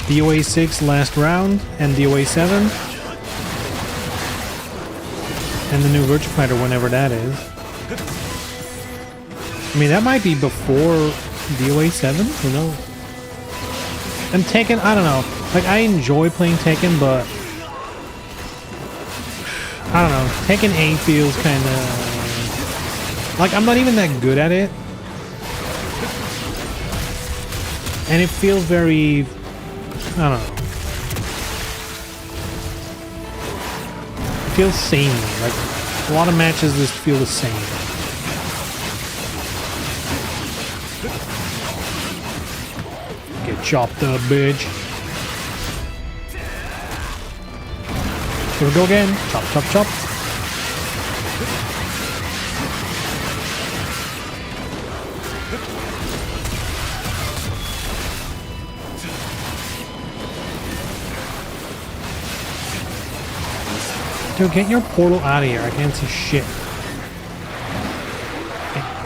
DOA 6 last round and DOA 7 and the new Virtua Fighter whenever that is. I mean, that might be before DOA 7, who knows? And Tekken, I don't know. Like, I enjoy playing Tekken, but I don't know. Tekken 8 feels kind of like I'm not even that good at it. And it feels very, I don't know. It feels samey. Like, a lot of matches just feel the same. Get chopped up, bitch. Here we go again. Chop, chop, chop. Dude, get your portal out of here. I can't see shit.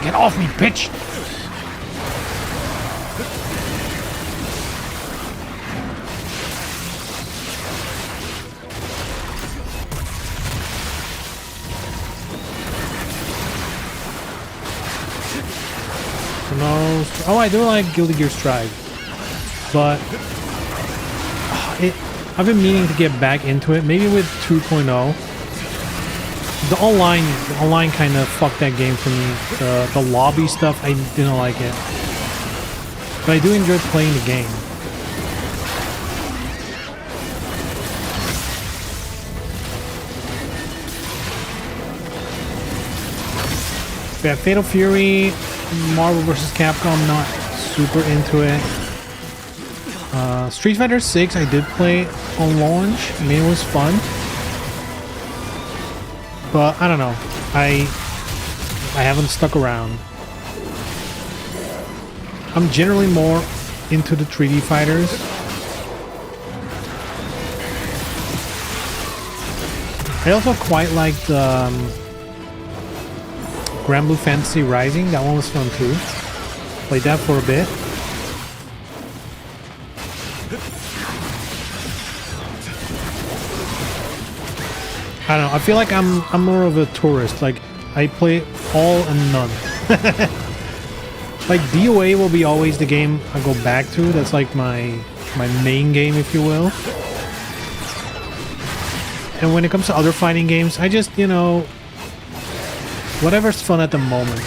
Get off me, bitch! No. Oh, I do like Guilty Gear Strive. But I've been meaning to get back into it, maybe with 2.0. The online kind of fucked that game for me. The lobby stuff, I didn't like it. But I do enjoy playing the game. Yeah, Fatal Fury, Marvel vs. Capcom, not super into it. Street Fighter 6 I did play on launch. I mean, it was fun. But I don't know. I haven't stuck around. I'm generally more into the 3D fighters. I also quite liked Grand Blue Fantasy Rising. That one was fun too. Played that for a bit. I don't know. I feel like I'm more of a tourist. Like I play all and none. Like DOA will be always the game I go back to. That's like my main game, if you will. And when it comes to other fighting games, I just, you know, whatever's fun at the moment.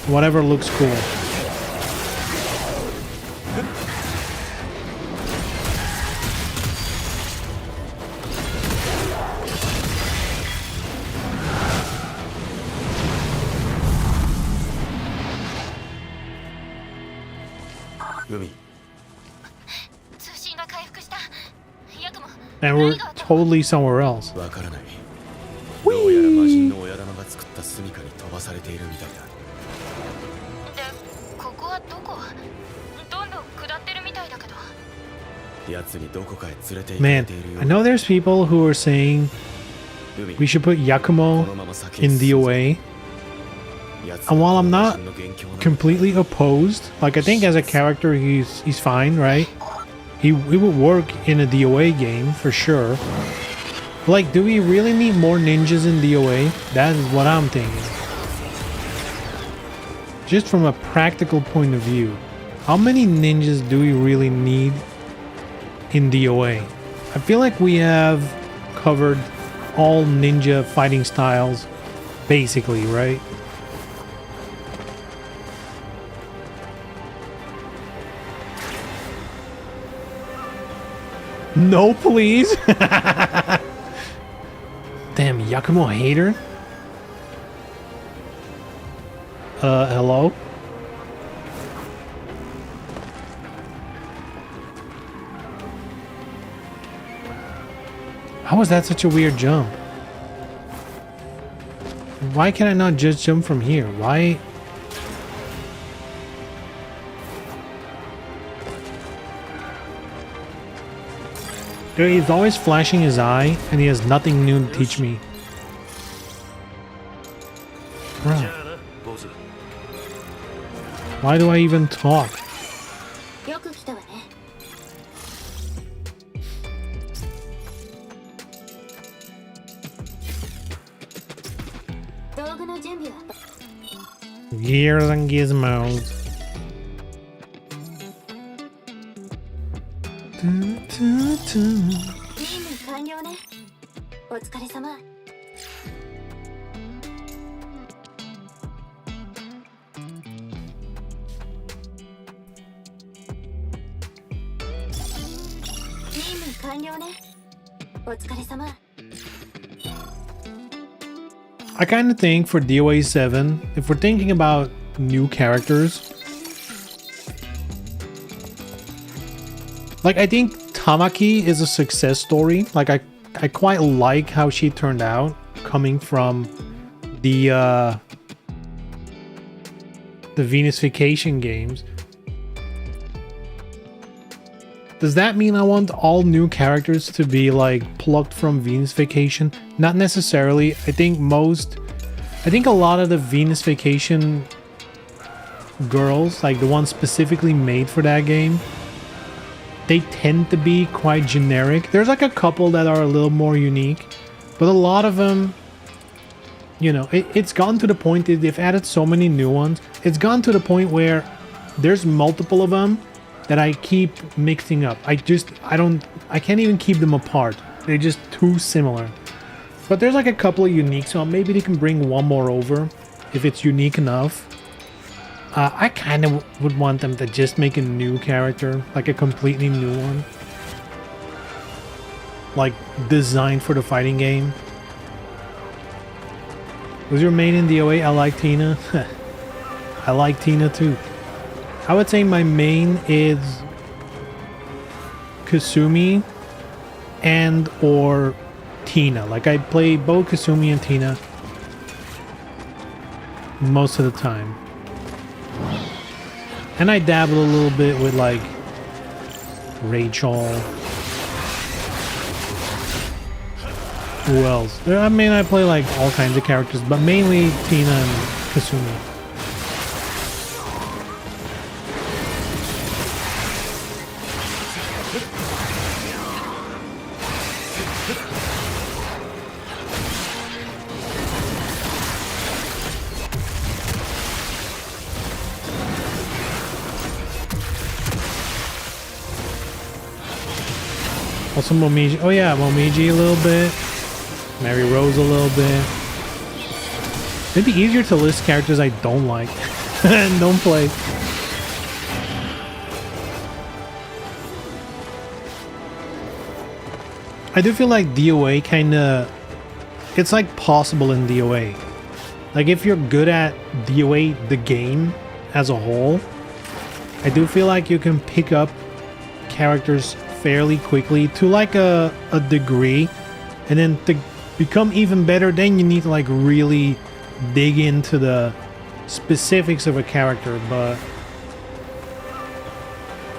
Whatever looks cool. And we're totally somewhere else. わからない。どうやら魔人の親玉が作った住処に飛ばされているみたいだ。で、ここはどこ？どんどん下ってるみたいだけど。奴にどこかへ連れて行かれ Man, ているよ I know there's people who are saying we should put Yakumo in DOA. And while I'm not completely opposed, like I think as a character he's fine, right? He would work in a DOA game for sure. Like, do we really need more ninjas in DOA? That is what I'm thinking. Just from a practical point of view, how many ninjas do we really need in DOA? I feel like we have covered all ninja fighting styles, basically, right? No, please. Damn, Yakumo hater. Hello? How was that such a weird jump? Why can I not just jump from here? Why? Dude, he's always flashing his eye, and he has nothing new to teach me. Bro. Why do I even talk? Gears and gizmos. I kind of think for DOA 7, if we're thinking about new characters, like I think Tamaki is a success story. Like I quite like how she turned out, coming from the Venus Vacation games. Does that mean I want all new characters to be like plucked from Venus Vacation? Not necessarily. I think a lot of the Venus Vacation girls, like the ones specifically made for that game, they tend to be quite generic. There's like a couple that are a little more unique, but a lot of them, you know, it's gotten to the point that they've added so many new ones. It's gone to the point where there's multiple of them that I keep mixing up. I can't even keep them apart. They're just too similar. But there's like a couple of unique, so maybe they can bring one more over if it's unique enough. I kind of would want them to just make a new character, like a completely new one. Like designed for the fighting game. Was your main in DOA? I like Tina. I like Tina too. I would say my main is Kasumi and or Tina. Like I play both Kasumi and Tina most of the time. And I dabble a little bit with like Rachel. Who else? I mean, I play like all kinds of characters, but mainly Tina and Kasumi. Also Momiji. Oh yeah, Momiji a little bit. Mary Rose a little bit. It'd be easier to list characters I don't like and don't play. I do feel like DOA kinda... It's like possible in DOA. Like if you're good at DOA the game as a whole, I do feel like you can pick up characters fairly quickly to like a degree, and then to become even better, then you need to like really dig into the specifics of a character. But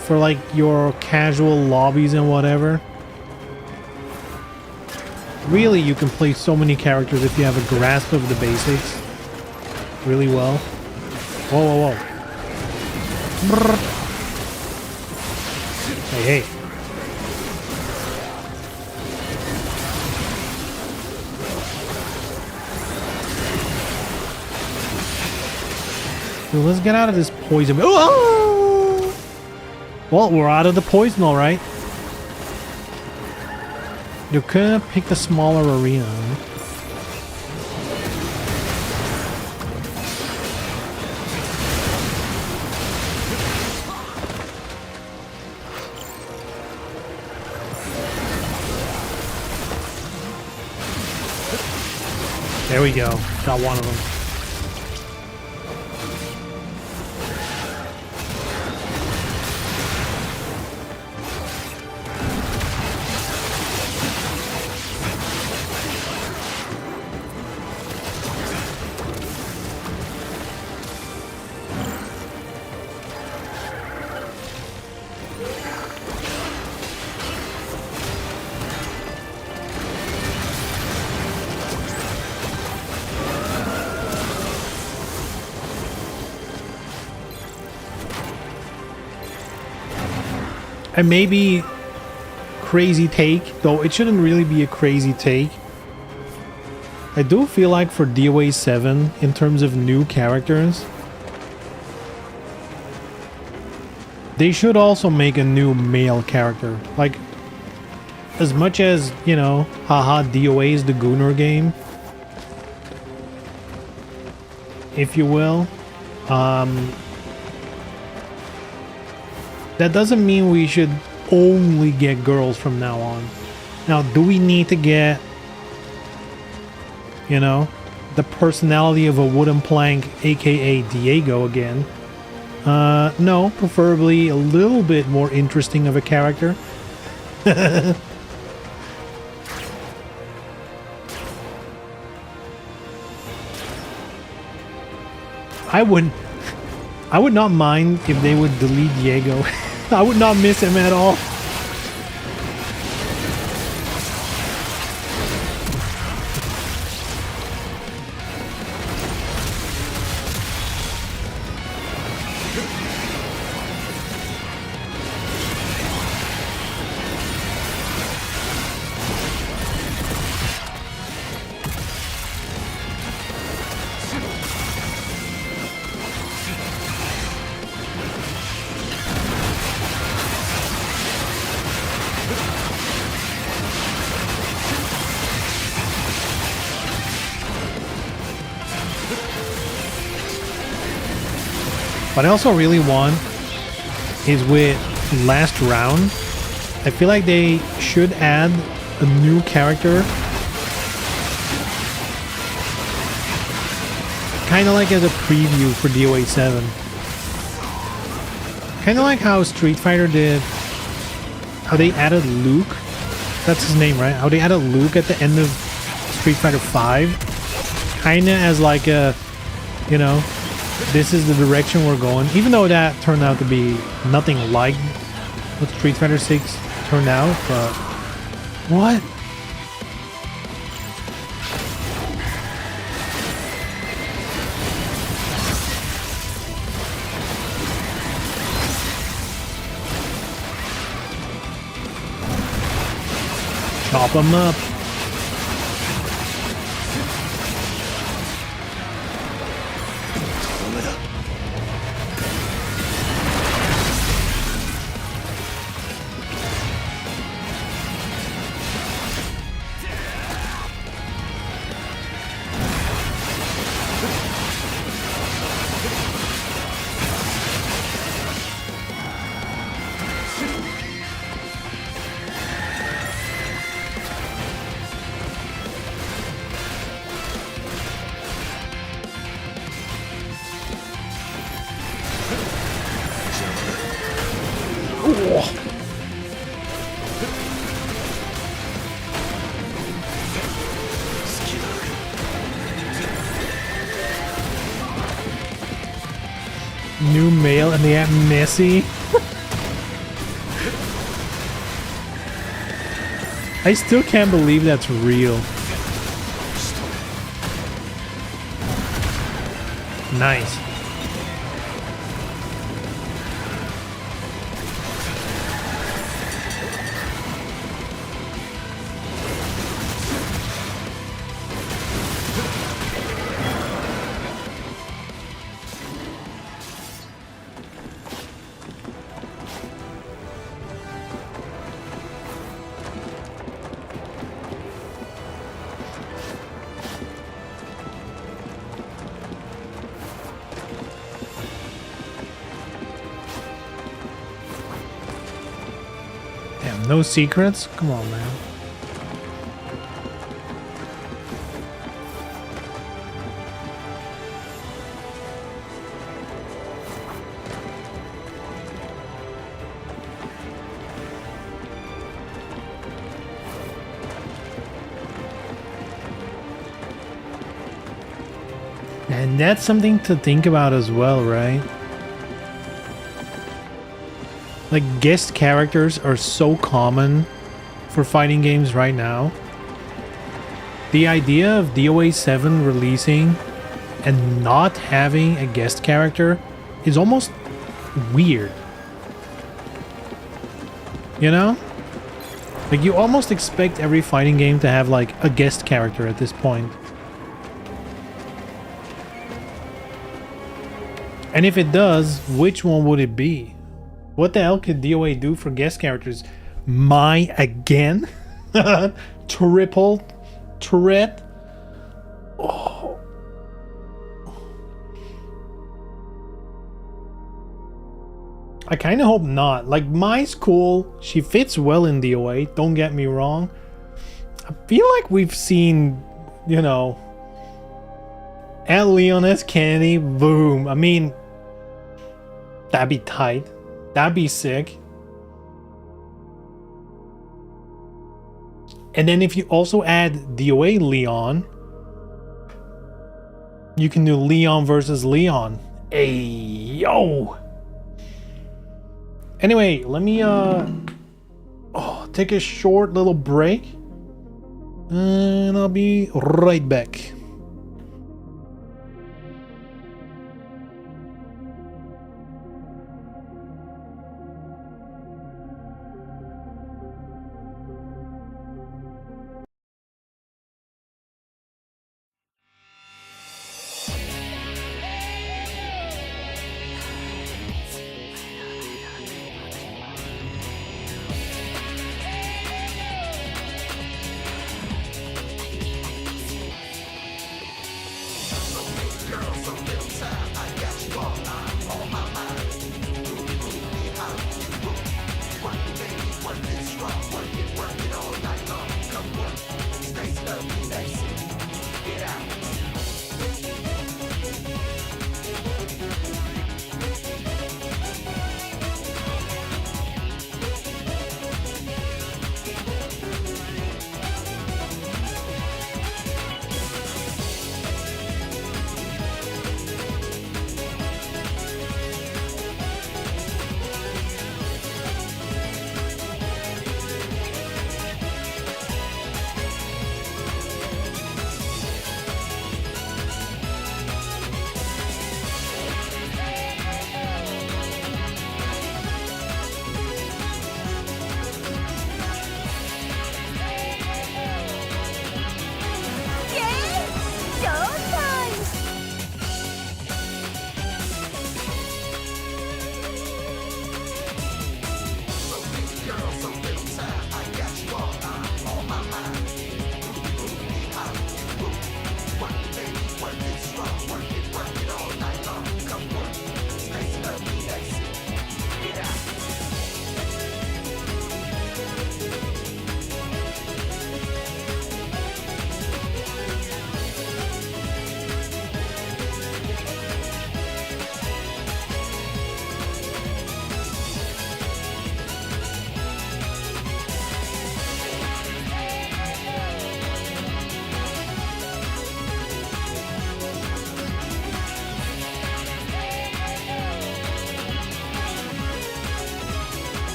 for like your casual lobbies and whatever, really you can play so many characters if you have a grasp of the basics really well. Whoa, whoa, whoa. Brrr. Hey, hey. Dude, let's get out of this poison. Oh! Well, we're out of the poison, all right. You could have picked a smaller arena. There we go. Got one of them. And maybe crazy take, though it shouldn't really be a crazy take. I do feel like for DOA 7, in terms of new characters, they should also make a new male character. Like, as much as, you know, haha, DOA is the Gunnar game, if you will. That doesn't mean we should only get girls from now on. Now, do we need to get, you know, the personality of a wooden plank, aka Diego again? No, preferably a little bit more interesting of a character. I would not mind if they would delete Diego. I would not miss him at all. What I also really want is with last round, I feel like they should add a new character. Kind of like as a preview for DOA 7. Kind of like how Street Fighter did, how they added Luke. That's his name, right? How they added Luke at the end of Street Fighter 5. Kind of as like a, you know, this is the direction we're going. Even though that turned out to be nothing like what Street Fighter 6 turned out, but what? Chop them up. New male and they have Messi. I still can't believe that's real. Nice. Damn, no secrets? Come on, man. And that's something to think about as well, right? Like, guest characters are so common for fighting games right now. The idea of DOA 7 releasing and not having a guest character is almost weird. You know? Like, you almost expect every fighting game to have, like, a guest character at this point. And if it does, which one would it be? What the hell could DOA do for guest characters? Mai again? Triple threat? Oh. I kind of hope not. Like, Mai's cool. She fits well in DOA, don't get me wrong. I feel like we've seen, you know, at Leon S. Kennedy, boom. I mean, that'd be tight. That'd be sick. And then if you also add DOA Leon, you can do Leon versus Leon. Hey, yo! Anyway, let me take a short little break. And I'll be right back.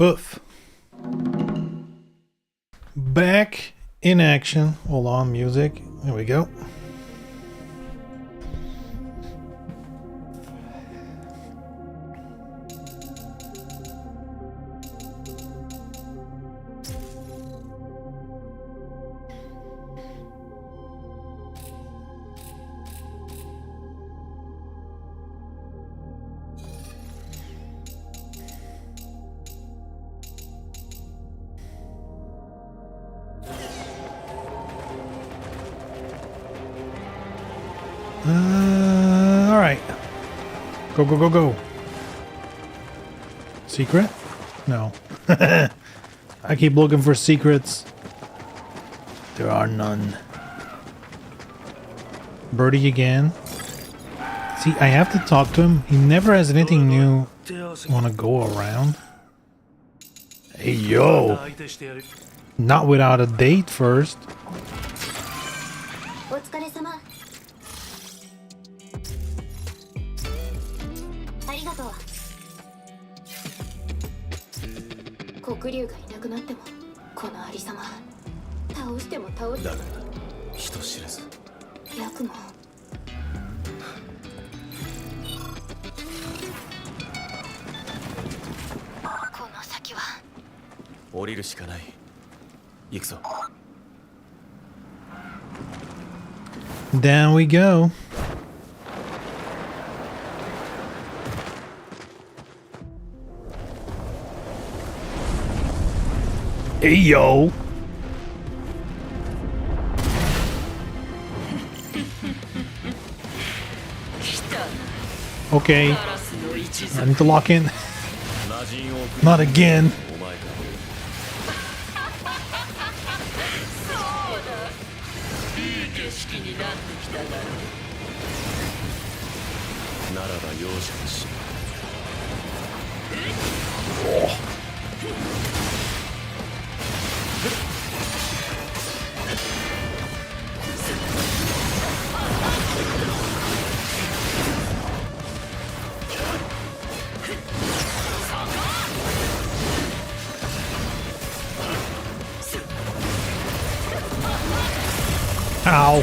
Hoof. Back in action. Hold on, music. There we go. Alright. Go, go, go, go. Secret? No. I keep looking for secrets. There are none. Birdie again. See, I have to talk to him. He never has anything new want to go around. Hey, yo. Not without a date first.だが人知れずこの先は降りるしかない行くぞ Down we go. Hey, yo. Okay. I need to lock in. Not again. ならば容赦なし Ow.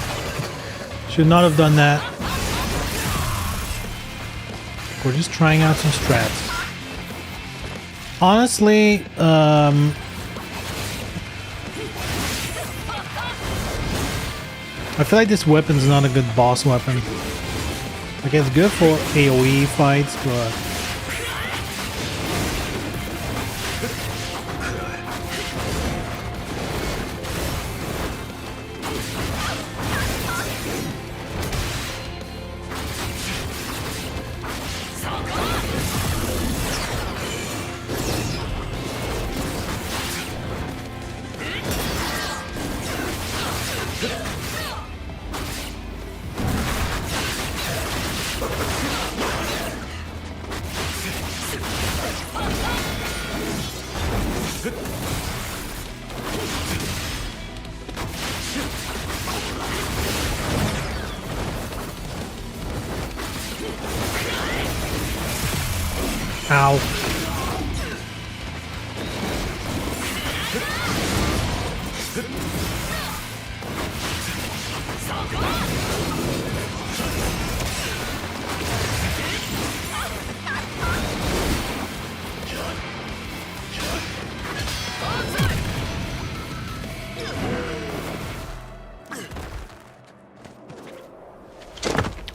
Should not have done that. We're just trying out some strats. Honestly, I feel like this weapon's not a good boss weapon. Like, it's good for AoE fights, but... Ow.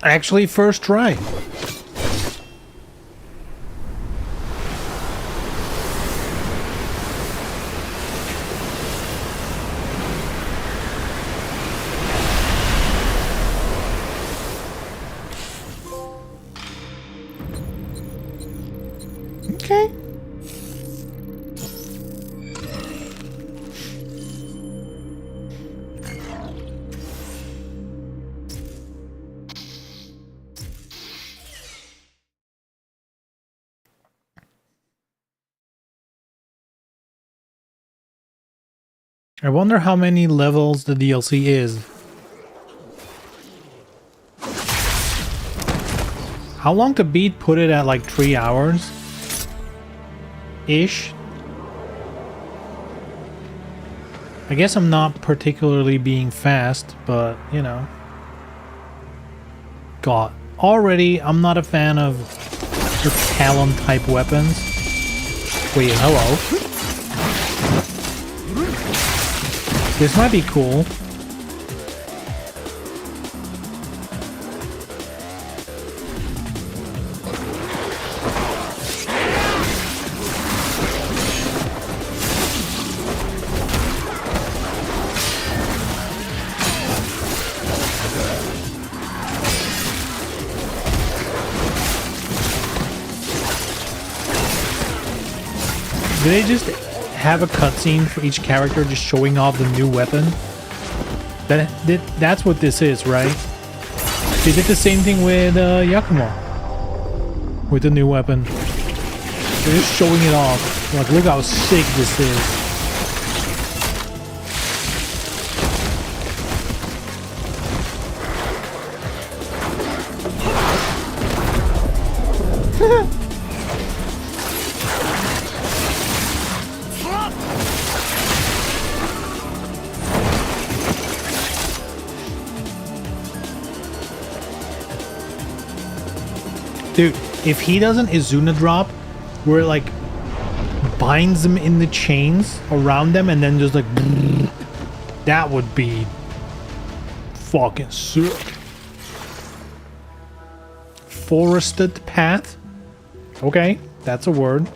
Actually, first try. Okay. I wonder how many levels the DLC is. How long to beat? Put it at like 3 hours ish. I guess I'm not particularly being fast, but, you know. God. Already, I'm not a fan of the Talon type weapons. Wait, hello? This might be cool. Do they just have a cutscene for each character just showing off the new weapon? That's what this is, right? They did the same thing with Yakumo. With the new weapon. They're just showing it off. Like, look how sick this is. Dude, if he doesn't Izuna drop, where it like binds them in the chains around them and then just like that would be fucking sick. Forested path? Okay, that's a word.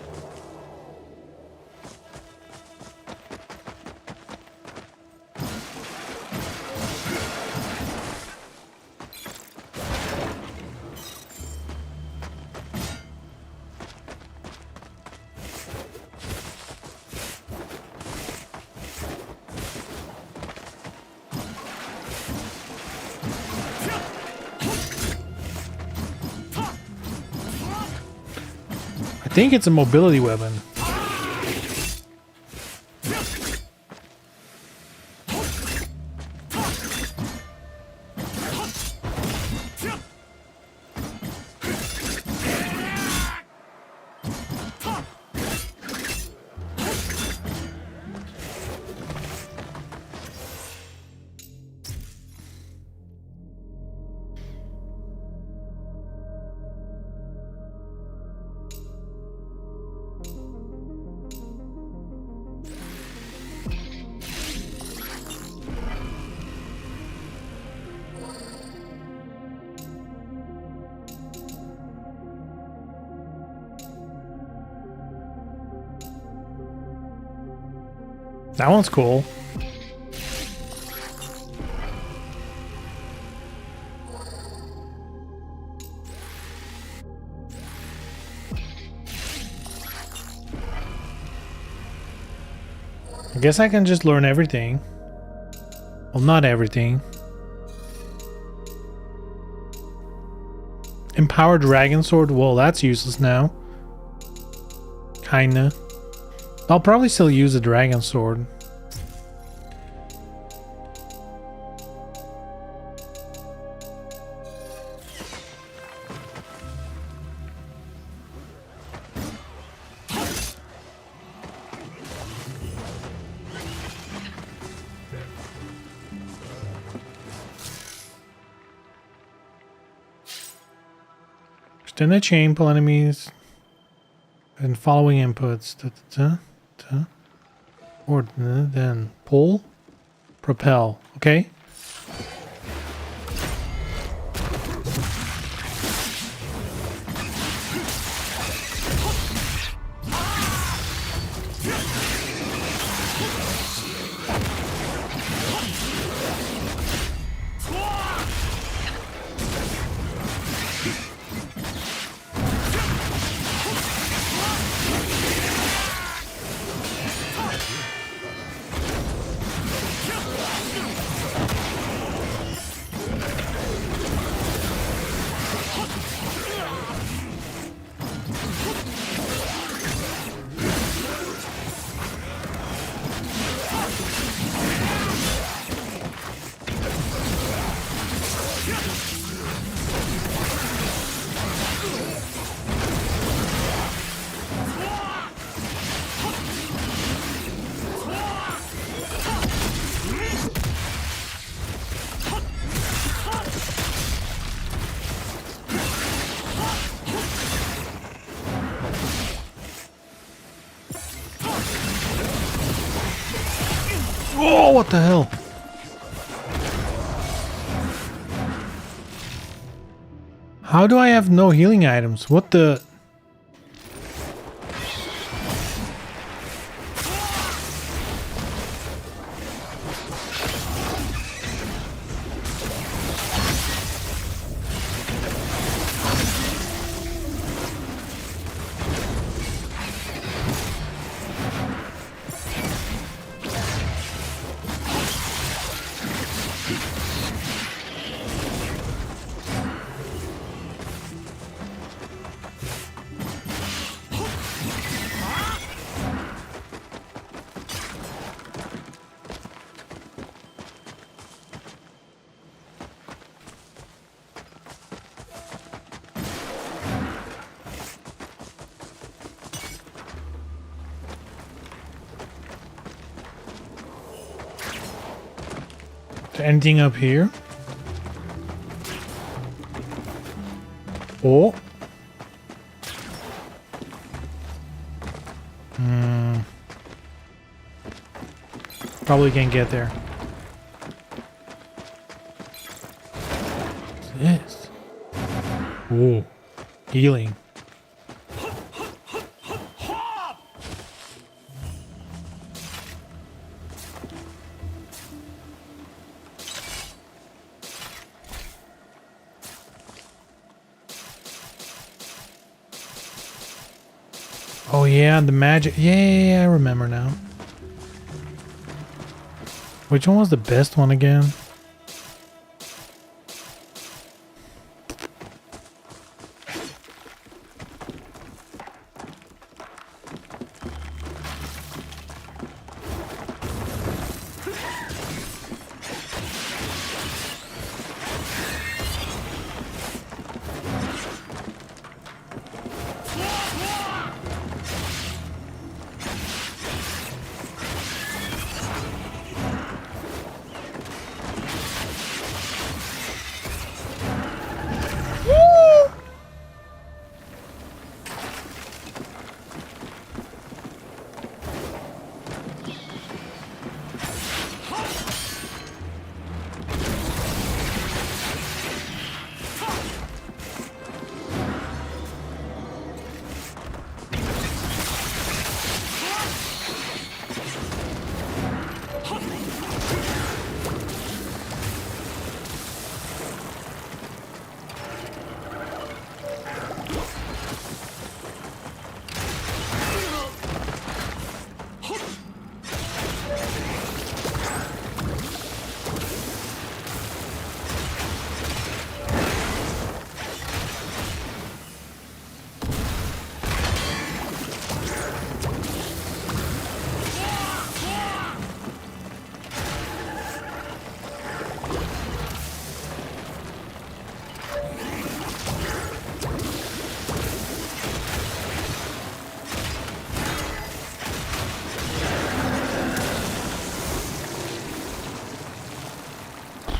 I think it's a mobility weapon. That one's cool. I guess I can just learn everything. Well, not everything. Empowered Dragon Sword? Well, that's useless now. Kinda. I'll probably still use a Dragon Sword. Extend the chain, pull enemies, and following inputs. Or then pull, propel. Okay. what the hell? How do I have no healing items? What the... Anything up here? Oh. Probably can't get there. What's this? Ooh. Healing. Oh yeah, the magic. Yeah, I remember now. Which one was the best one again?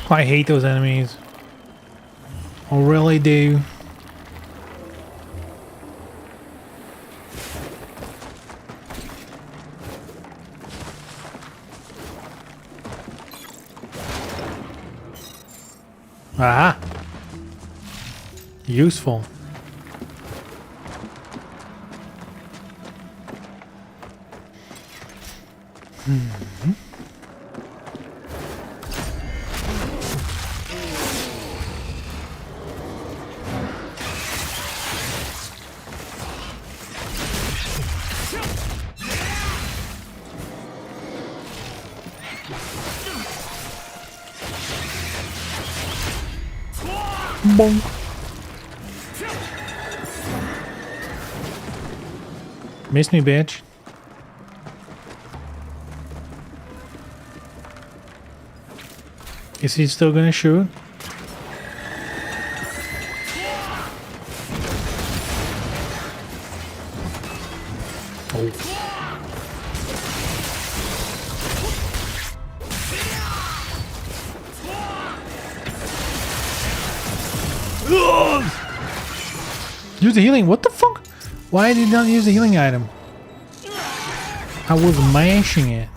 I hate those enemies. I really do. Ah! Useful. Bonk. Miss me, bitch. Is he still gonna shoot? Oh. Use the healing. What the fuck? Why did he not use the healing item? I was mashing it.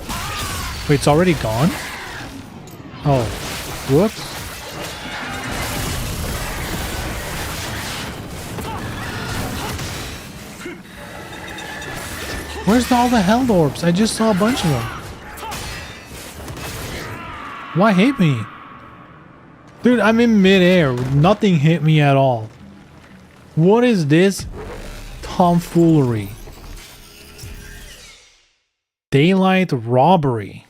Wait, it's already gone? Oh, whoops. Where's all the hell orbs? I just saw a bunch of them. Why hit me? Dude, I'm in midair. Nothing hit me at all. What is this tomfoolery? Daylight robbery.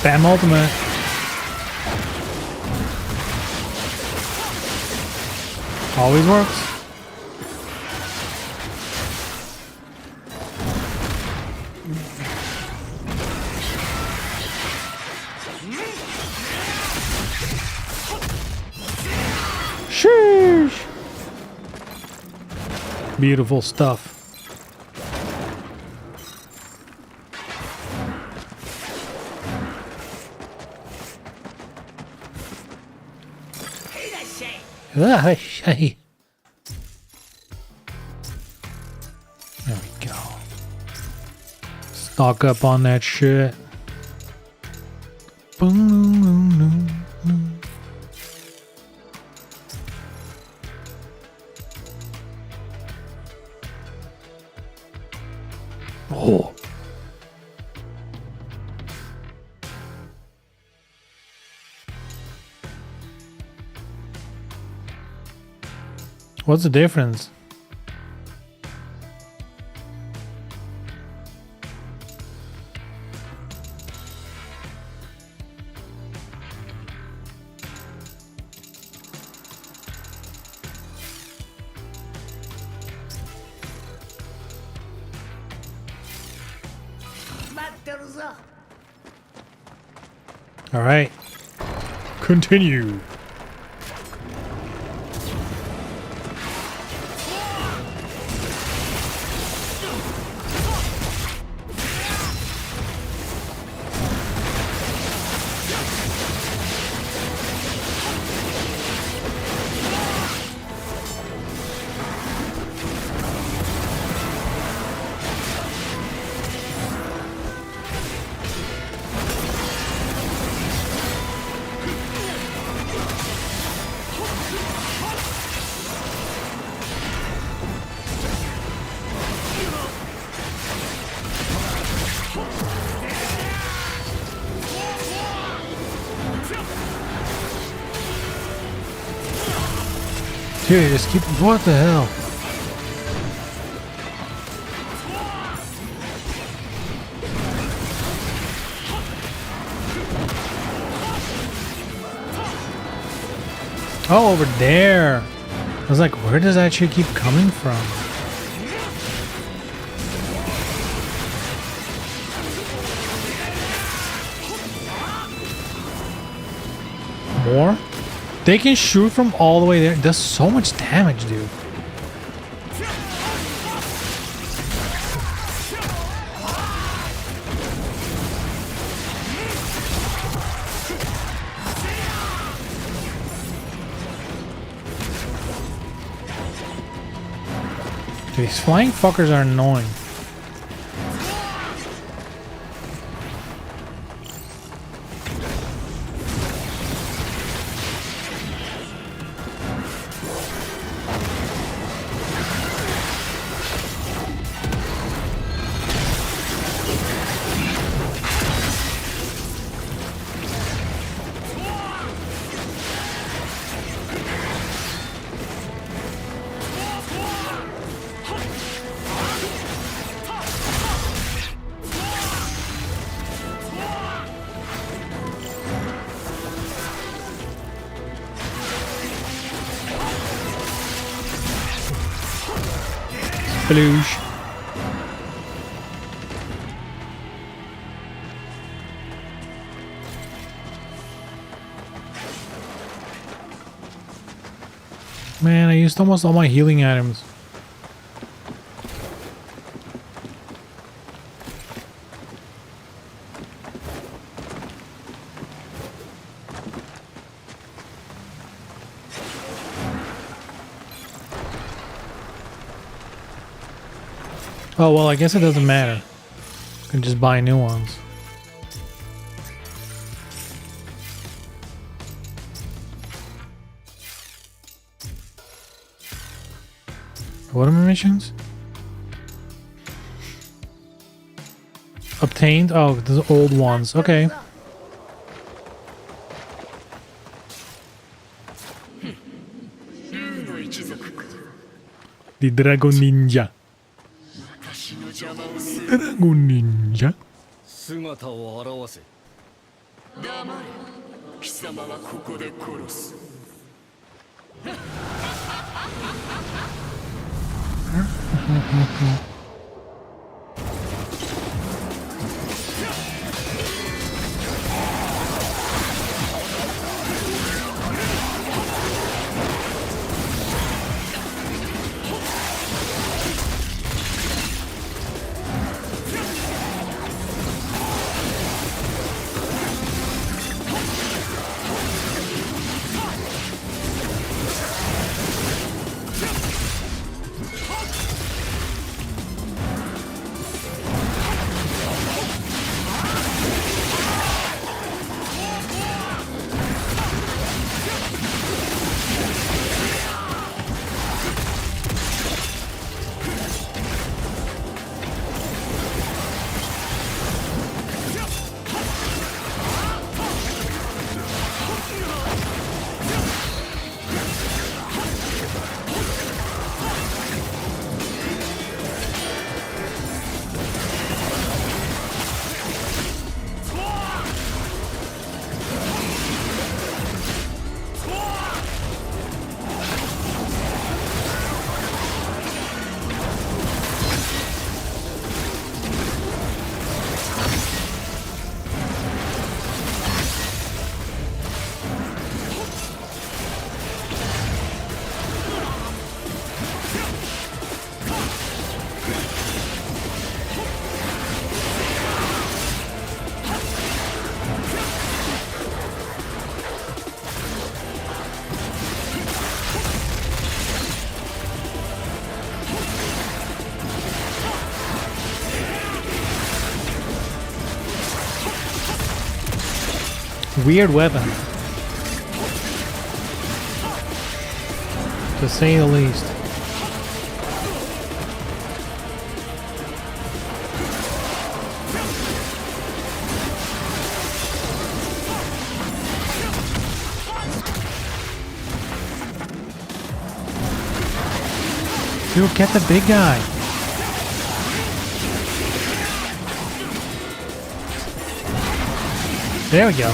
Spam ultimate. Always works. Sheesh. Beautiful stuff. There we go. Stock up on that shit. Boom. Oh. What's the difference? All right. Continue. Dude, just keep. What the hell? Oh, over there. I was like, where does that shit keep coming from? More? They can shoot from all the way there. It does so much damage, dude. Dude, these flying fuckers are annoying. Sploosh. Man, I used almost all my healing items. Oh, well, I guess it doesn't matter. I can just buy new ones. What are my missions? Obtained? Oh, the old ones. Okay. The Dragon Ninja. Dragon Ninja? 姿を現せ。黙れ。貴様はここで殺す。Weird weapon, to say the least. Dude, get the big guy. There we go.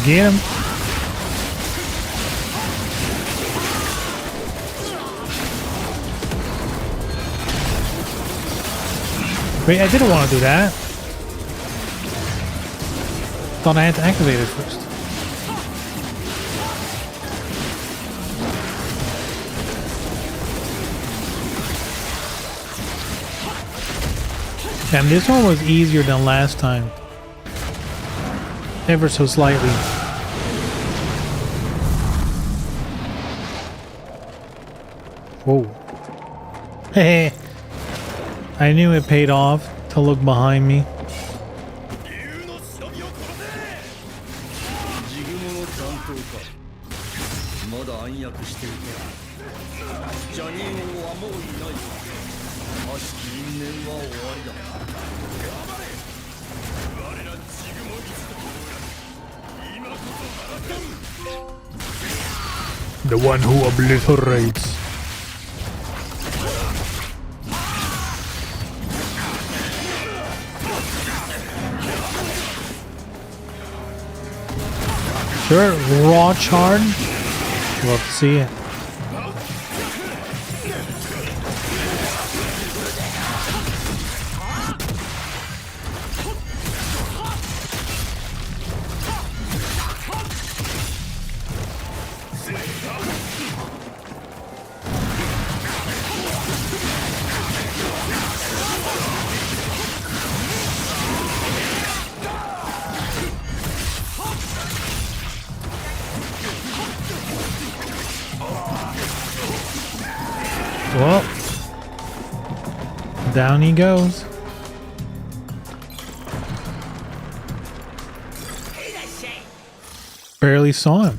Get him. Wait, I didn't want to do that. Thought I had to activate it first. And this one was easier than last time. Ever so slightly. Whoa. Hey, I knew it paid off to look behind me. ジグモの担当か。まだ暗躍していた。ジャニー王はもういない。悪しき因縁は終わりだ。頑張れ。我らジグモ一族。今こそ放たん。 The one who obliterates. Sure, raw charge. Love to see it. Well, down he goes. Barely saw him.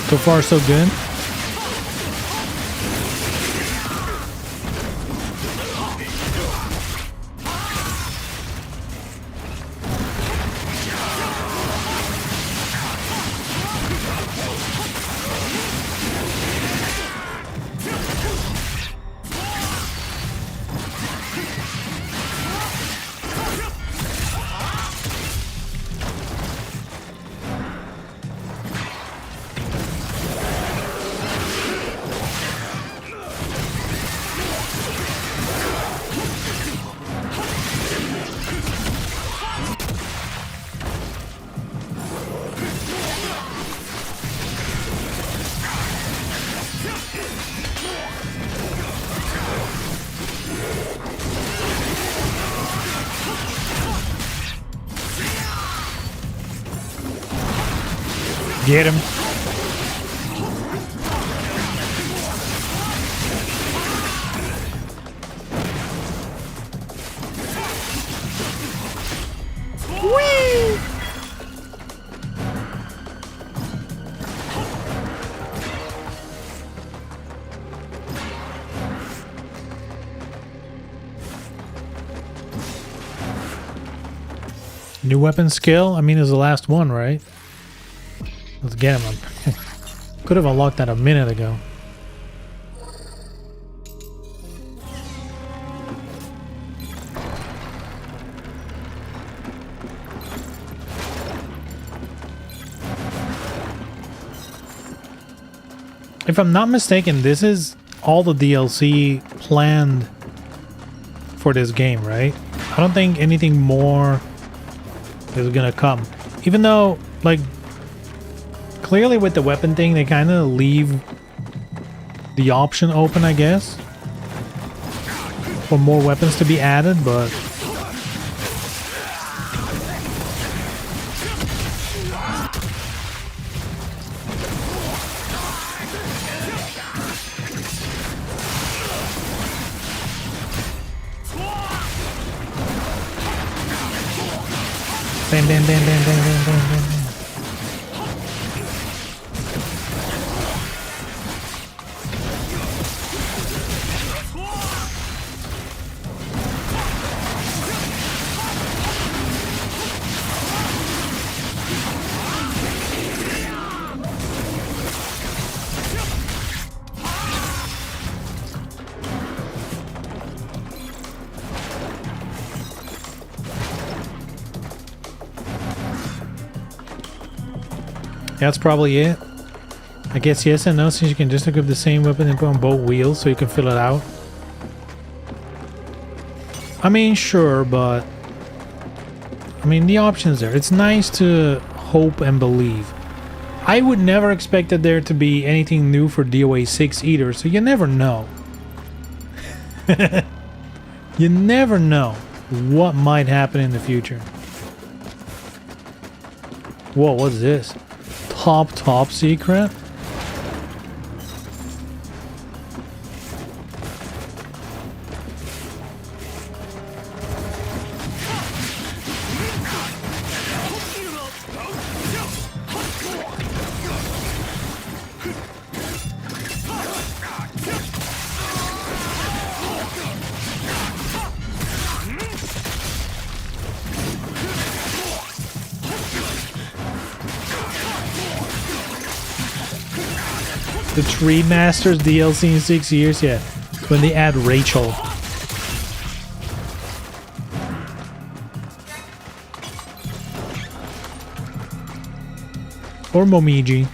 So far, so good. Get him. Whee! New weapon skill? I mean, it's the last one, right? Let's get him. Could have unlocked that a minute ago. If I'm not mistaken, this is all the DLC planned for this game, right? I don't think anything more is gonna come. Even though, like, clearly with the weapon thing, they kind of leave the option open, I guess, for more weapons to be added, but bam, bam, bam, bam, bam, bam, bam, bam. That's probably it. I guess yes and no, since you can just equip the same weapon and put on both wheels so you can fill it out. I mean, sure, but I mean, the option's there. It's nice to hope and believe. I would never expect that there to be anything new for DOA 6 either, so you never know. You never know what might happen in the future. Whoa, what's this? Top secret? The Tree Masters DLC in 6 years, yeah. When they add Rachel. Or Momiji.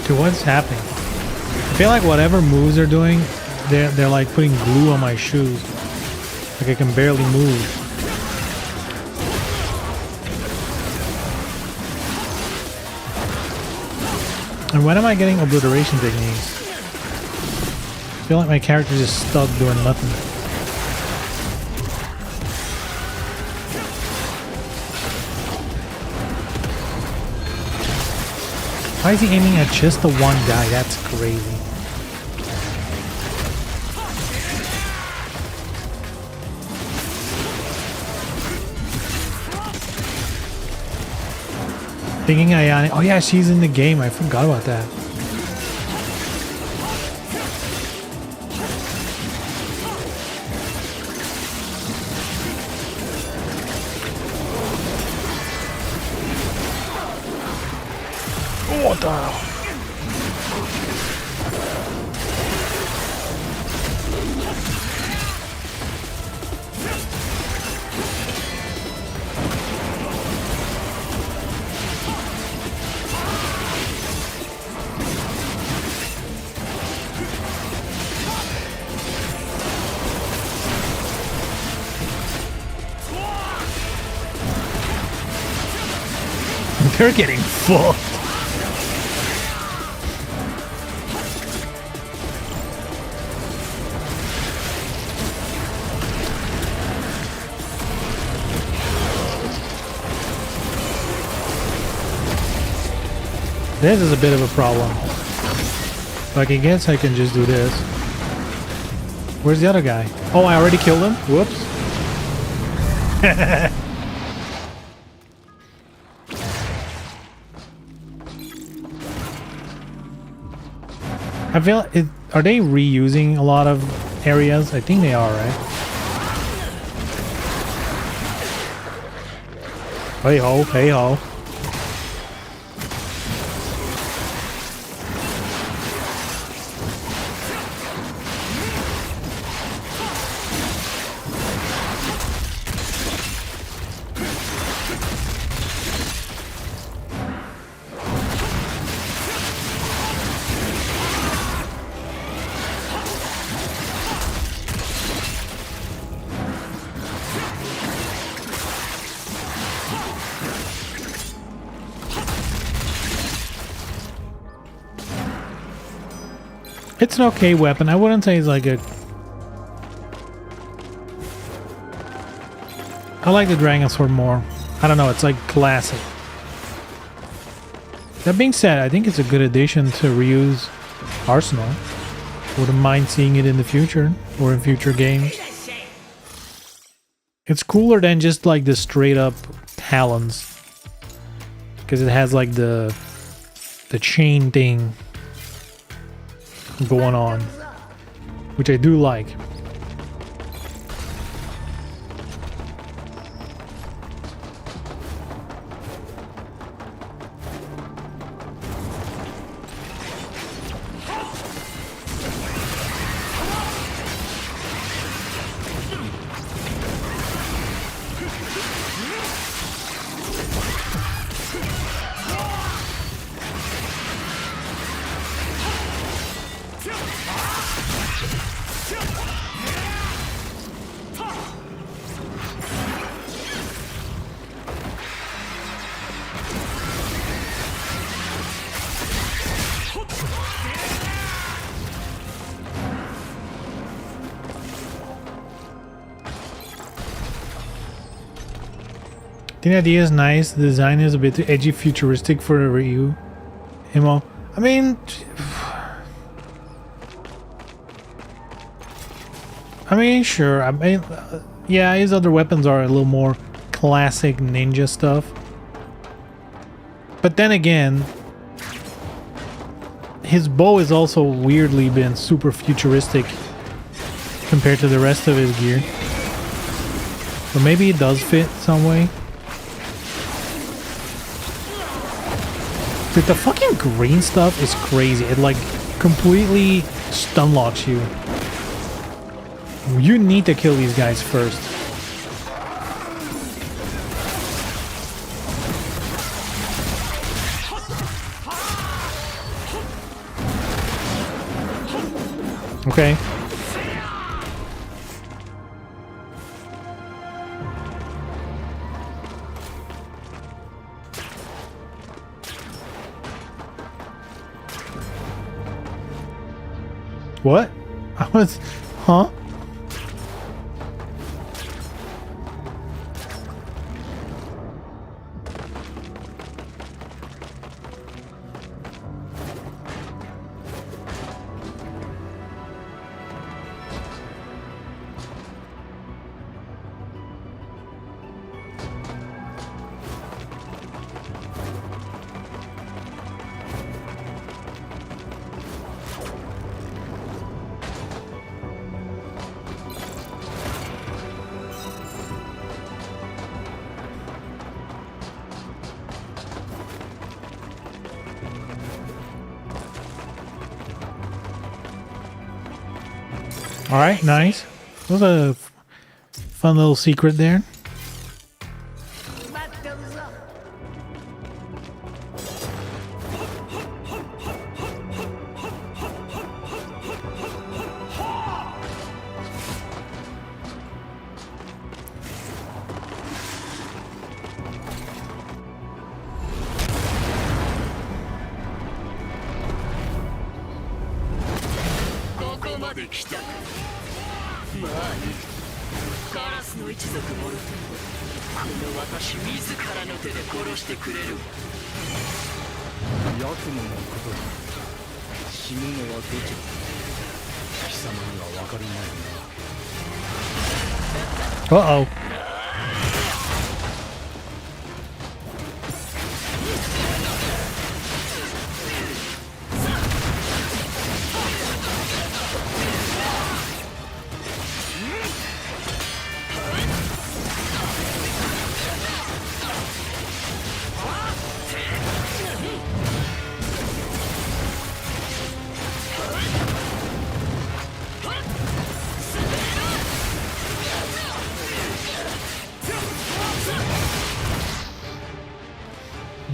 Dude, what's happening? I feel like whatever moves they're doing, they're like putting glue on my shoes. Like I can barely move. And when am I getting obliteration techniques? I feel like my character's just stuck doing nothing. Why is he aiming at just the one guy? That's crazy. Thinking Ayane. Oh yeah, she's in the game. I forgot about that. What the hell? They're getting fucked. This is a bit of a problem. Like, I guess I can just do this. Where's the other guy? Oh, I already killed him? Whoops. I feel it. Are they reusing a lot of areas? I think they are, right? Hey ho, hey ho. It's an okay weapon. I wouldn't say it's like a... I like the Dragon Sword more. I don't know, it's like classic. That being said, I think it's a good addition to Ryu's arsenal. Wouldn't mind seeing it in the future, or in future games. It's cooler than just like the straight up talons. because it has like the chain thing going on, which I do like. I think the idea is nice. The design is a bit too edgy, futuristic for a Ryu. Emo. I mean, sure. I mean, yeah, his other weapons are a little more classic ninja stuff. But then again, his bow has also weirdly been super futuristic compared to the rest of his gear. But maybe it does fit some way. Dude, the fucking green stuff is crazy. It like completely stun locks you. You need to kill these guys first. Okay. What? I was... Huh? All right, nice. That was a fun little secret there. Uh-oh.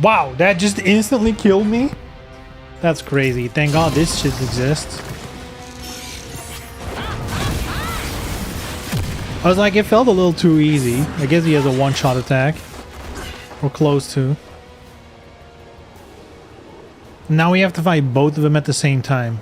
Wow, that just instantly killed me? That's crazy. Thank God this shit exists. I was like, it felt a little too easy. I guess he has a one-shot attack. Or close to. Now we have to fight both of them at the same time.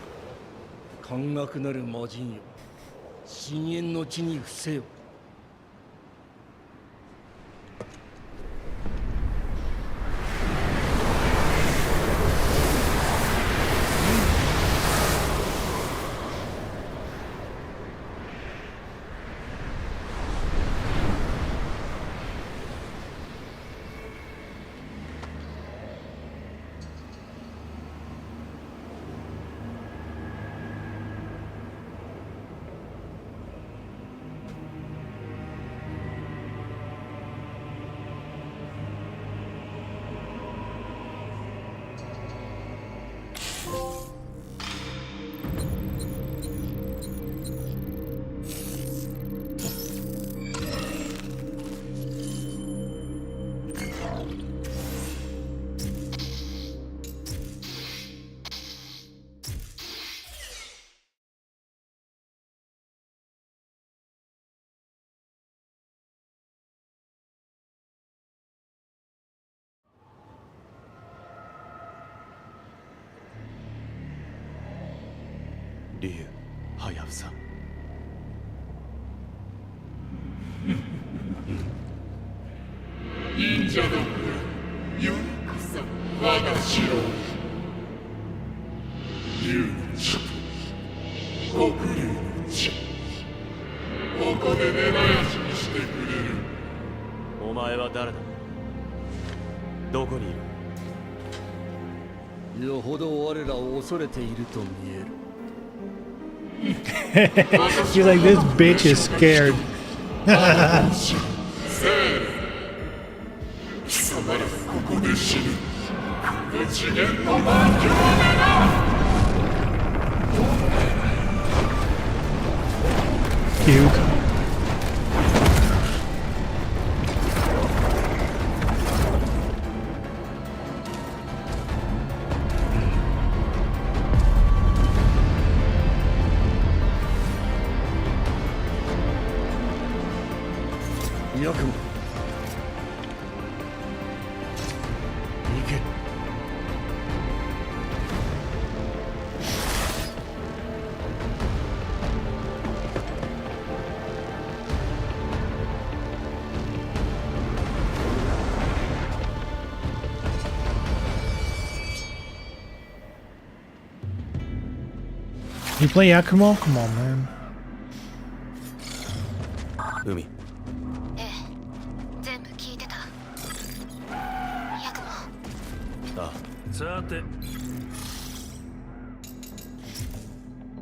竜はやぶさ。忍者どもよ、ようこそ我が城へ。竜の地と黒竜の地、ここで根絶やしにしてくれる。お前は誰だ？どこにいる？よほど我らを恐れていると見える。He's like, this bitch is scared. 貴様らここで死ぬ。この次元の魔境でな。Cute. Yakumo. 行け。You play Yakumo? Come on, man. 海。ええ、全部聞いてた。ヤクモ。あさて、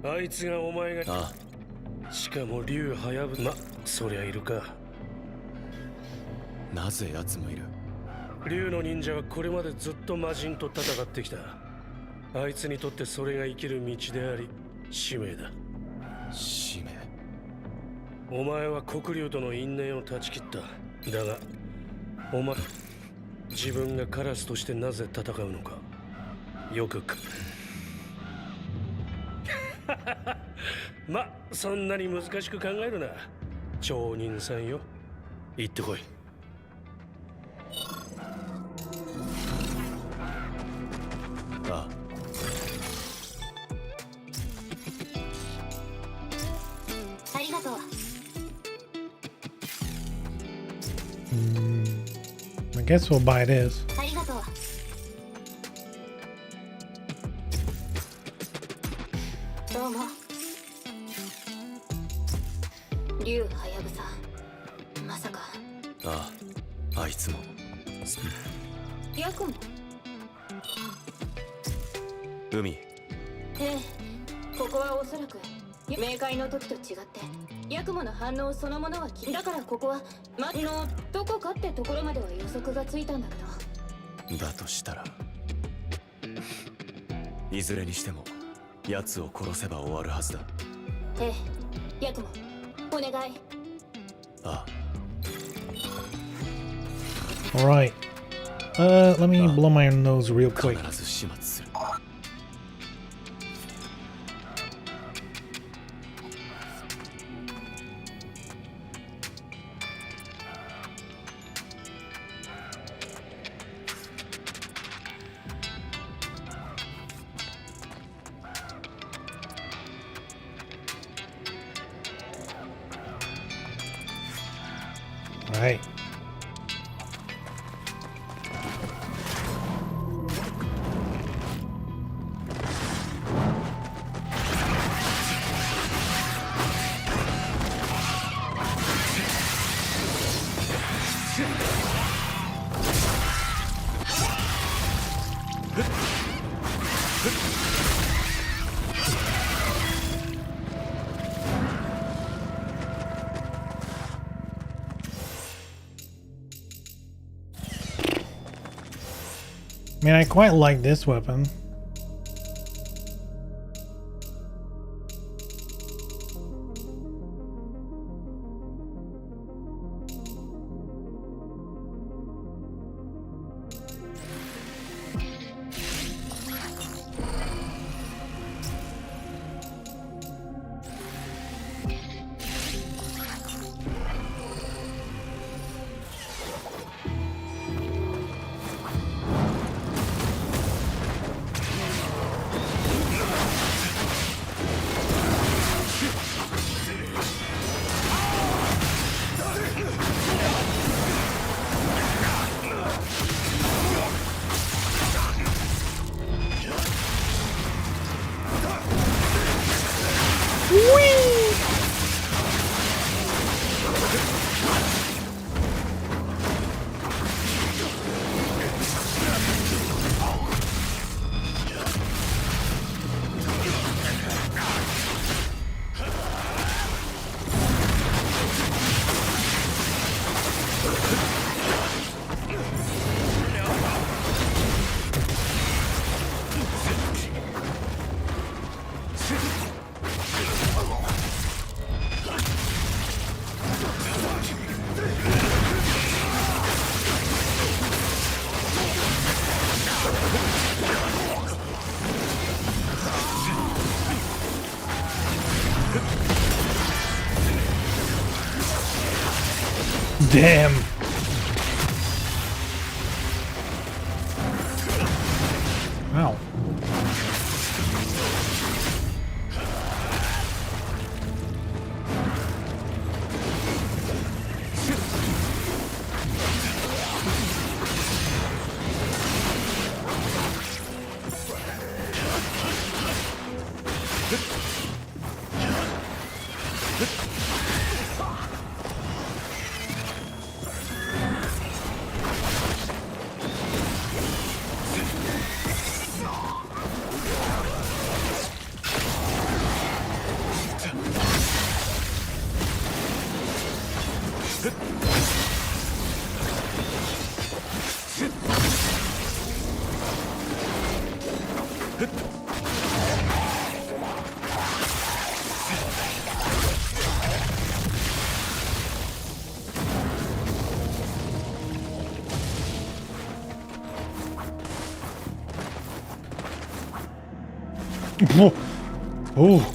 あいつがお前が。あ、しかも竜はやぶ。ま、そりゃいるか。なぜ奴もいる？竜の忍者はこれまでずっと魔人と戦ってきた。あいつにとってそれが生きる道であり使命だ。使命。お前は黒竜との因縁を断ち切った。だがお前、自分がカラスとしてなぜ戦うのかよくま、そんなに難しく考えるな。町人さんよ、行ってこい。あありがとう。I guess we'll buy this. ありがとう。どうも。竜はやぶさ。まさか。あ、あいつも。ヤクモ。海。ええ、ここはおそらく冥界の時と違ってヤクモの反応そのものはだからここはのどこかってところまでは予測がついたんだけど。だとしたら、いずれにしても奴を殺せば終わるはずだ。ええ、ヤクモ、お願い。ああ。 Alright. Let me blow my nose real quick. 必ず始末する。Right. I mean, I quite like this weapon. Damn. Wow. Oh. Oh.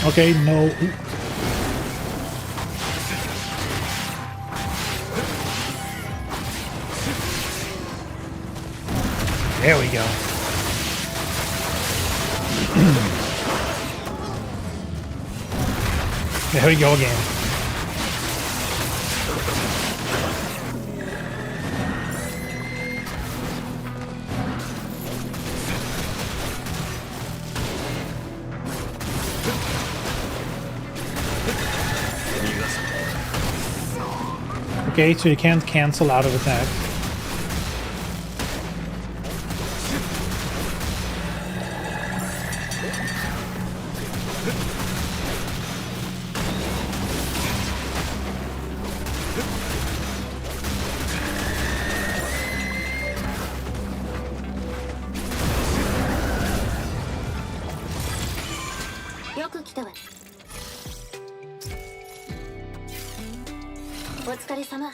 Okay, no. There we go. There we go again. Okay, so you can't cancel out of attack.よく来たわ。お疲れ様。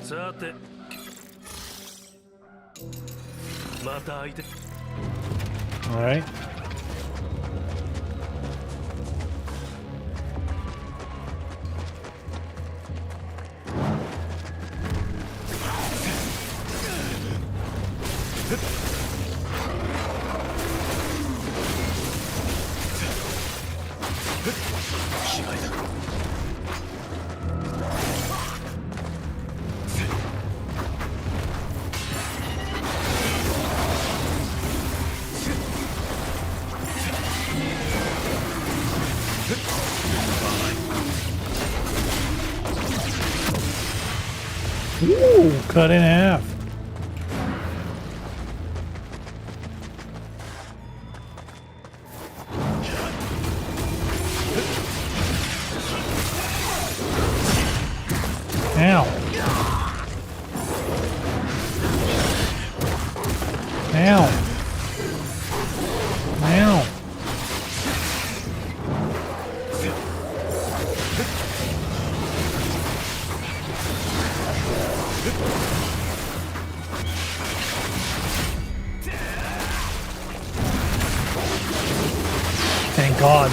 さて、また相手。All right. Ooh, cut in half. Ow. Ow. Ow. Thank God.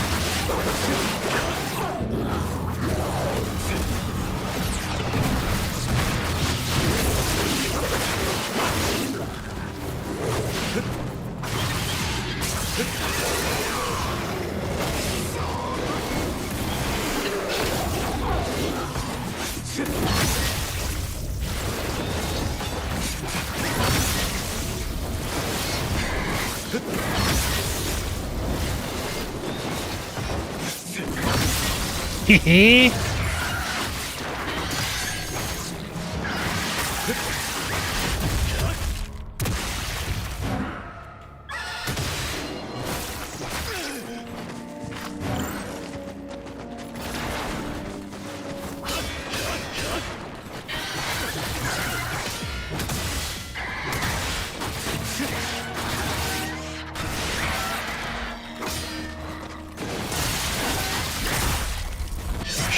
Hehe.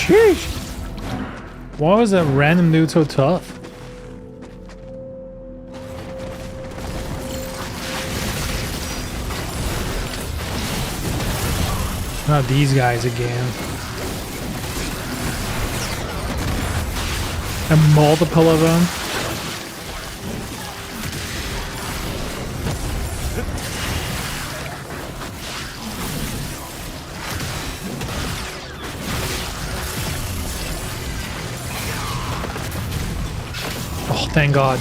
Sheesh. Why was that random dude so tough? Not these guys again. And multiple of them. Oh, thank God.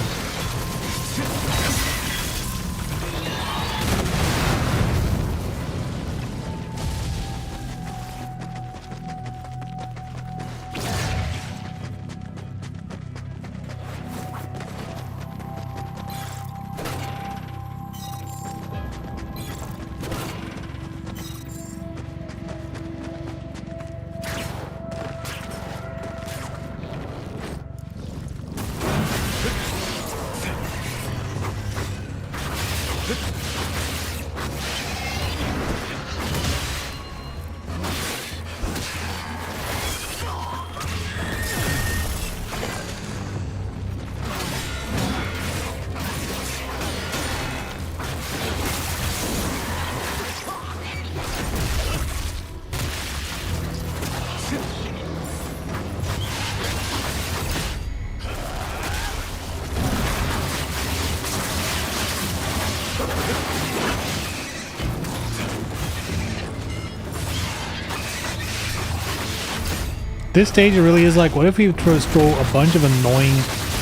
This stage it really is like, what if we just throw a bunch of annoying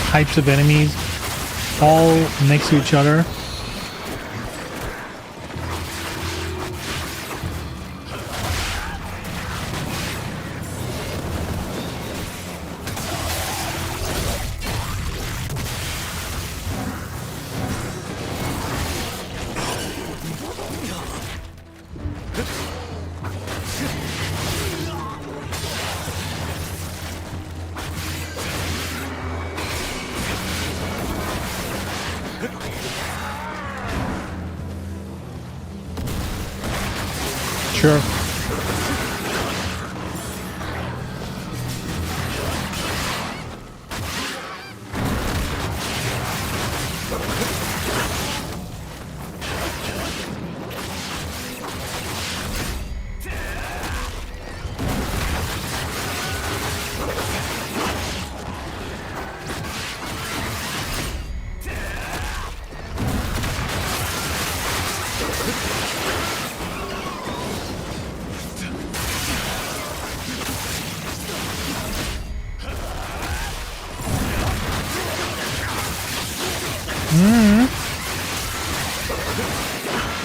types of enemies all next to each other? Sure.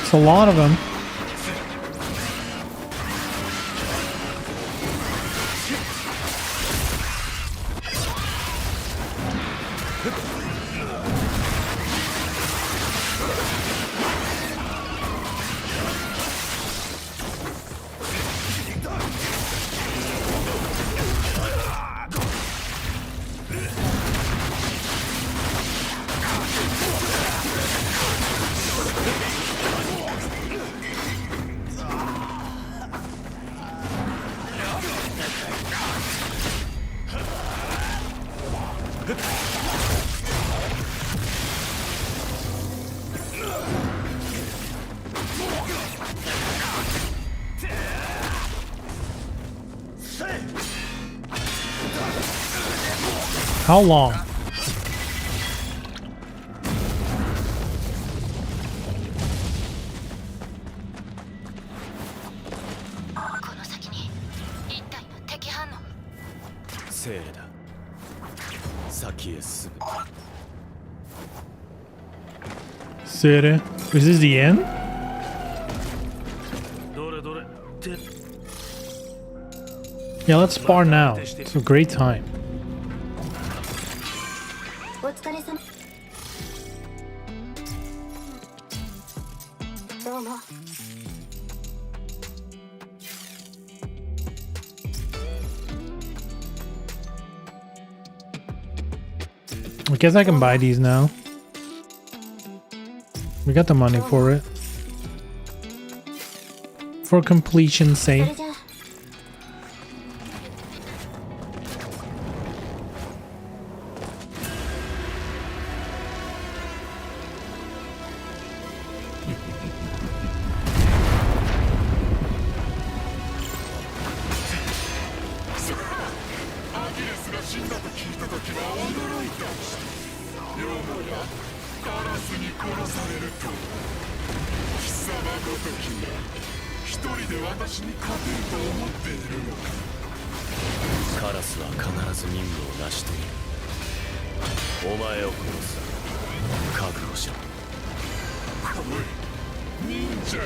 It's a lot of them. How long? Sere. Is this the end? Yeah, let's spar now. It's a great time. お疲れ様。どうも。 I guess I can buy these now. We got the money for it. For completion's それ sake. じゃあ アギレスが死んだと聞いた時は驚いた。よもやカラスに殺されるとは。貴様ごときが一人で私に勝てると思っているのか。カラスは必ず任務を成し遂げる。お前を殺す。覚悟しろ。おい、忍者よ。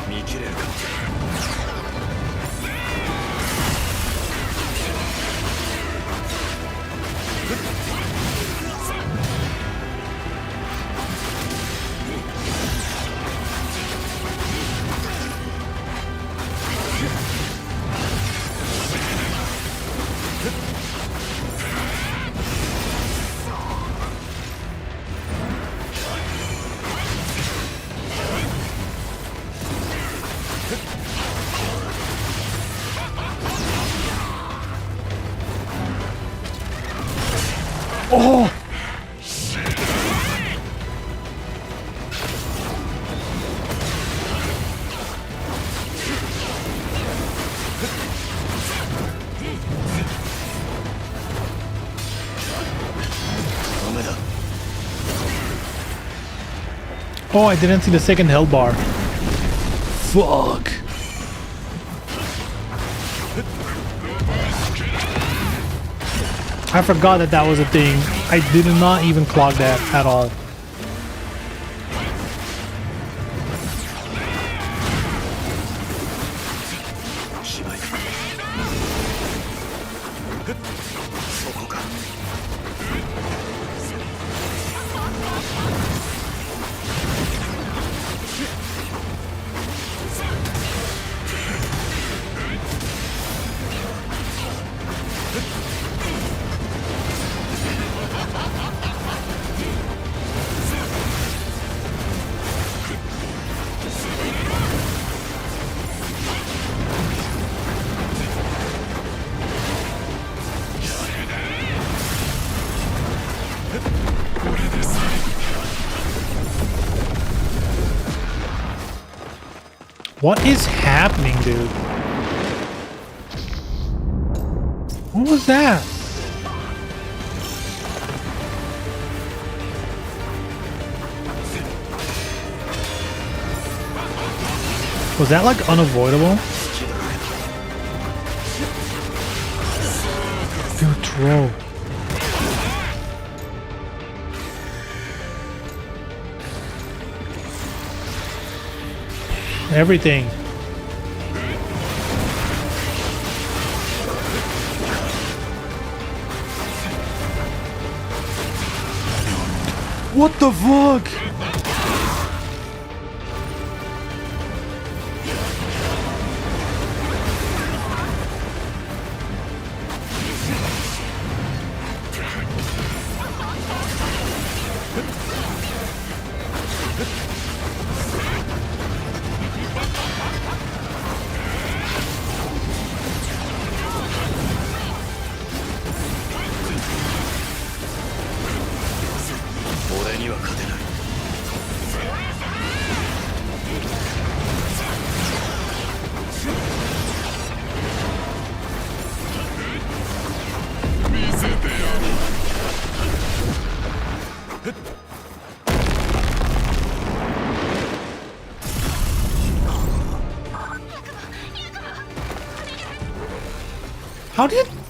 見切れるか。Oh! Oh, I didn't see the second health bar. Fuck. I forgot that that was a thing. I did not even clock that at all. What is happening, dude? What was that? Was that like unavoidable? Dude, troll. Everything. What the fuck?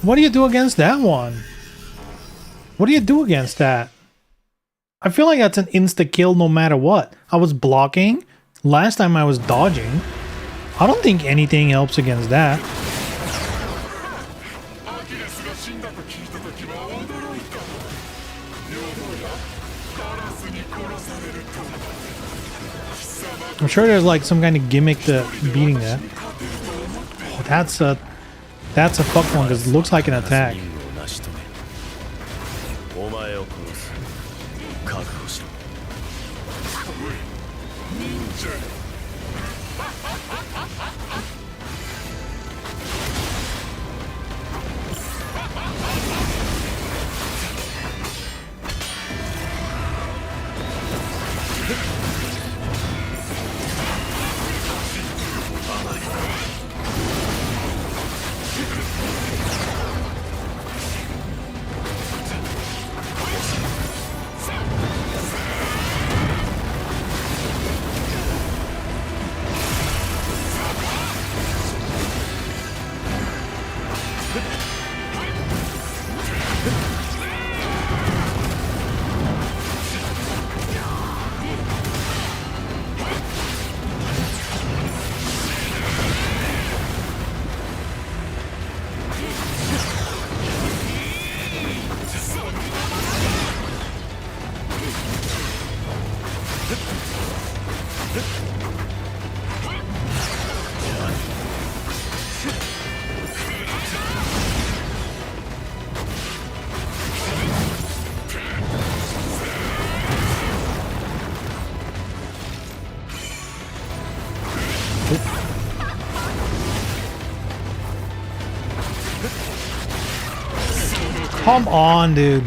What do you do against that one? What do you do against that? I feel like that's an insta-kill no matter what. I was blocking. Last time I was dodging. I don't think anything helps against that. I'm sure there's like some kind of gimmick to beating that. Oh, that's a fuck one because it looks like an attack. Come on, dude.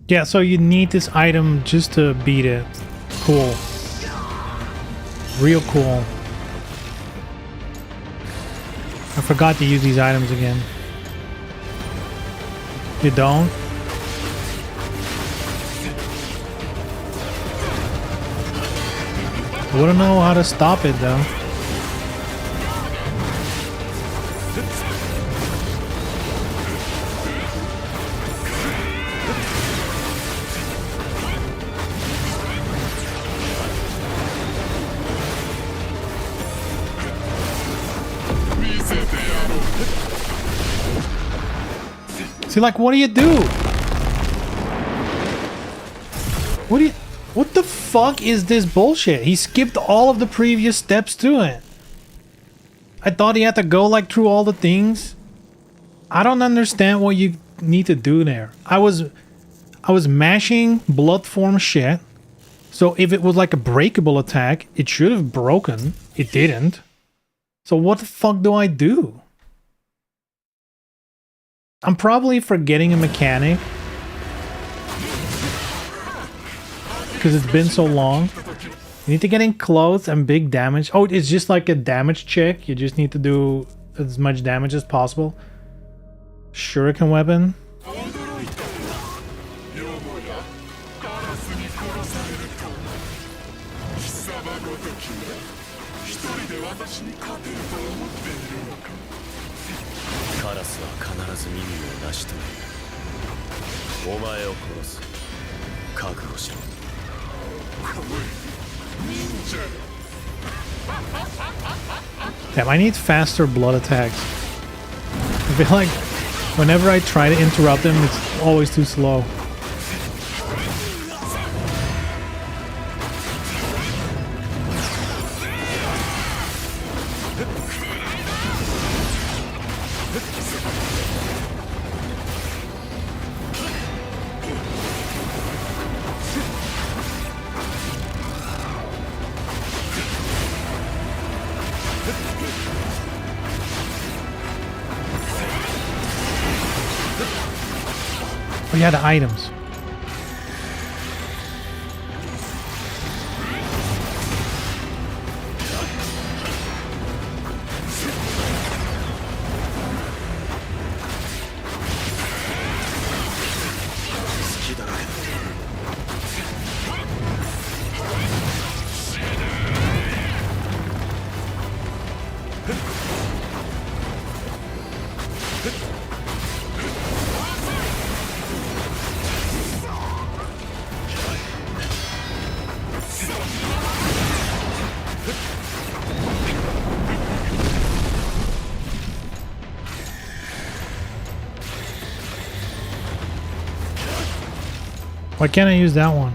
Yeah, so you need this item just to beat it. Cool. Real cool. I forgot to use these items again. You don't? I wouldn't know how to stop it though. See, like, what do you do? What the fuck is this bullshit? He skipped all of the previous steps to it. I thought he had to go, like, through all the things. I don't understand what you need to do there. I was mashing blood form shit. So if it was like a breakable attack, it should have broken. It didn't. So what the fuck do I do? I'm probably forgetting a mechanic because it's been so long. You need to get in close and big damage. Oh, it's just like a damage check. You just need to do as much damage as possible. Shuriken weapon. ず任務を成し遂げる。お前を殺す。覚悟しろ。Damn, I need faster blood attacks. I feel like whenever I try to interrupt them, it's always too slow. Oh yeah, the items. Why can't I use that one?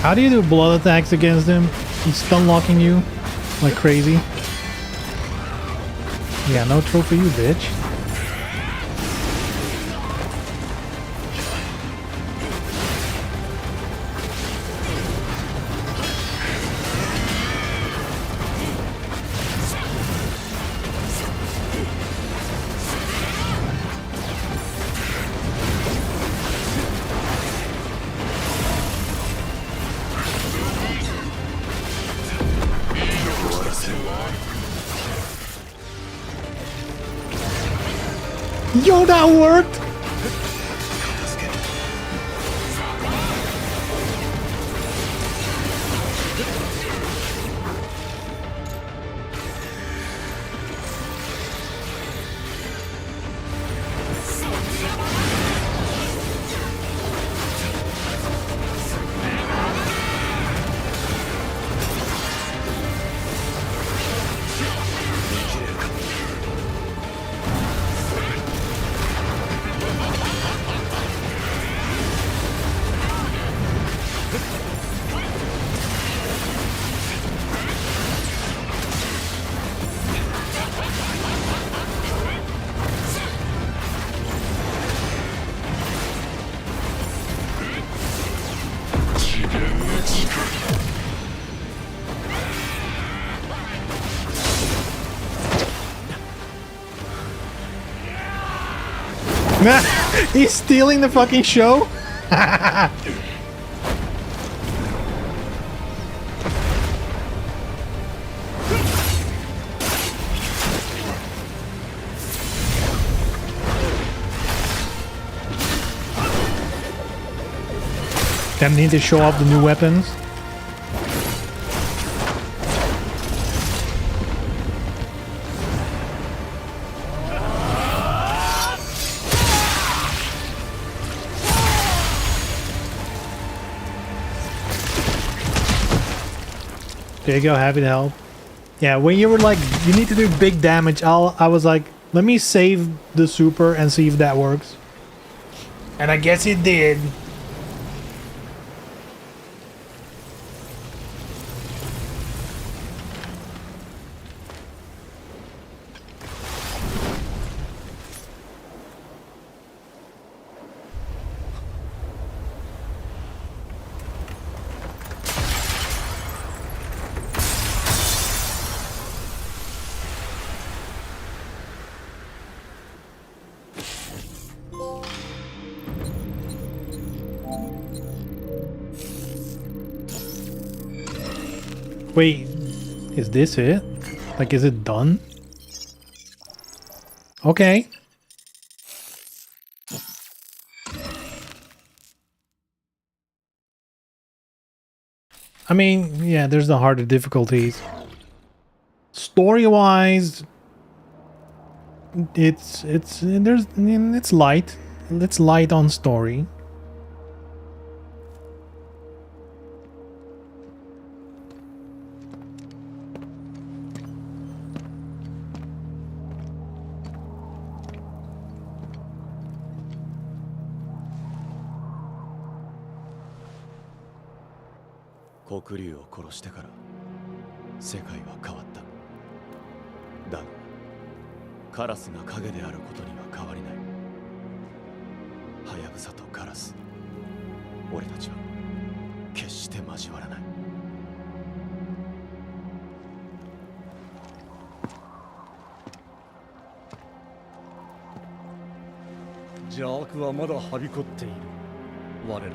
How do you do blood attacks against him? He's stun locking you like crazy. Yeah, no troll for you, bitch. Yo, that worked! He's stealing the fucking show? Them need to show off the new weapons. There you go, happy to help. Yeah, when you were like, you need to do big damage, I was like, let me save the super and see if that works. And I guess it did. Wait, is this it? Like, is it done? Okay. I mean, yeah, there's the harder difficulties. Story-wise, it's light. It's light on story.黒竜を殺してから世界は変わっただがカラスが影であることには変わりないハヤブサとカラス俺たちは決して交わらない邪悪はまだはびこっている。我ら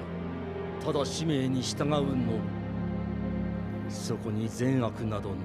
ただ使命に従うのみ。そこに善悪などない。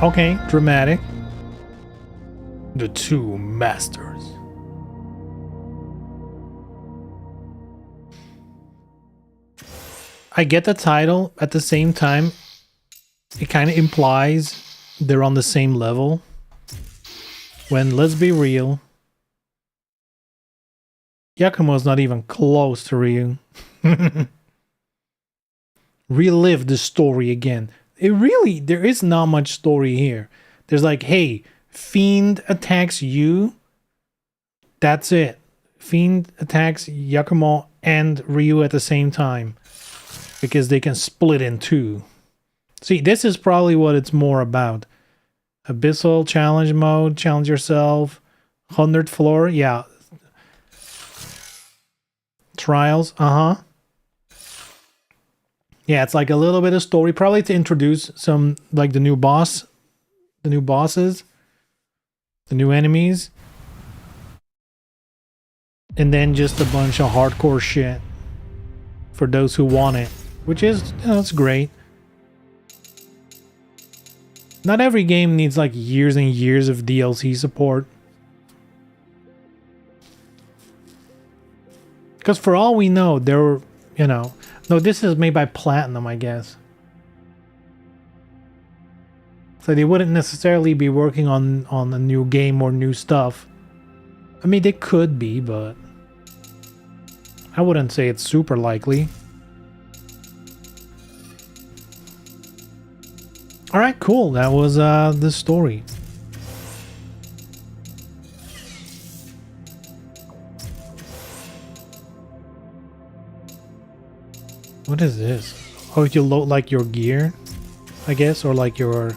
Okay, dramatic. The two masters. I get the title. At the same time, it kind of implies they're on the same level. When, let's be real, Yakumo's not even close to Ryu. Relive the story again. There is not much story here. There's like, hey, Fiend attacks you. That's it. Fiend attacks Yakumo and Ryu at the same time. Because they can split in two. See, this is probably what it's more about. Abyssal challenge mode, challenge yourself. 100th floor, yeah. Trials, Yeah, it's like a little bit of story, probably to introduce some, like the new bosses, the new enemies. And then just a bunch of hardcore shit for those who want it, which is, it's great. Not every game needs like years and years of DLC support. Because for all we know, there were, no, this is made by Platinum, I guess. So they wouldn't necessarily be working on a new game or new stuff. I mean, they could be, but I wouldn't say it's super likely. Alright, cool. That was the story. What is this? Oh, you load like your gear, I guess, or like your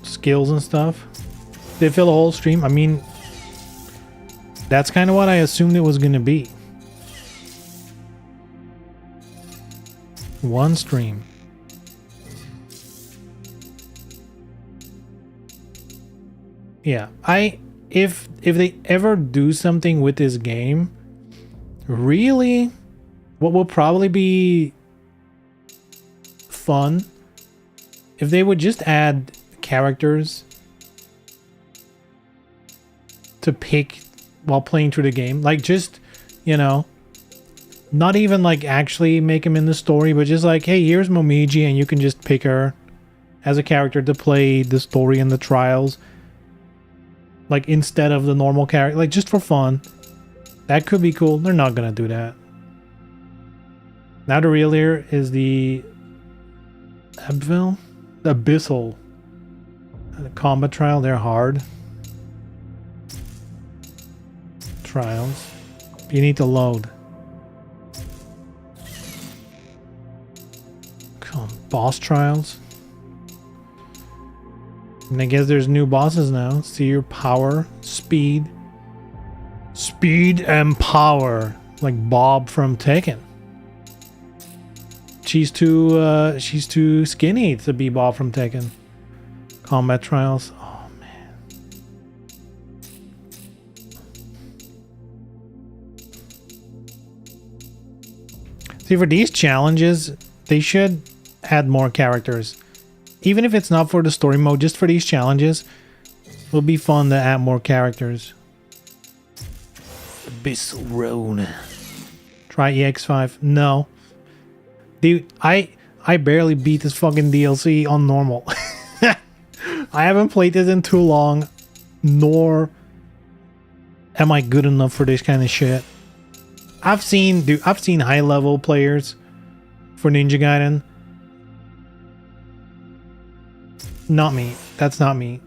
skills and stuff. They fill a whole stream. I mean, that's kind of what I assumed it was gonna be. One stream. Yeah, if they ever do something with this game, really, what will probably be fun if they would just add characters to pick while playing through the game. Like, just, not even like actually make him in the story, but just like, hey, here's Momiji, and you can just pick her as a character to play the story and the trials. Like, instead of the normal character, like, just for fun. That could be cool. They're not gonna do that. Now the real here is the Abyssal. The combat trial, they're hard. Trials. You need to load. Come on, boss trials. And I guess there's new bosses now. See your power, speed. Speed and power. Like Bob from Tekken. She's too skinny to be Bob from Tekken. Combat trials. Oh man. See, for these challenges, they should add more characters. Even if it's not for the story mode, just for these challenges, it'll be fun to add more characters. Abyssal Roan. Try EX5. No. Dude, I barely beat this fucking DLC on normal. I haven't played this in too long, nor am I good enough for this kind of shit. I've seen high level players for Ninja Gaiden. Not me. That's not me.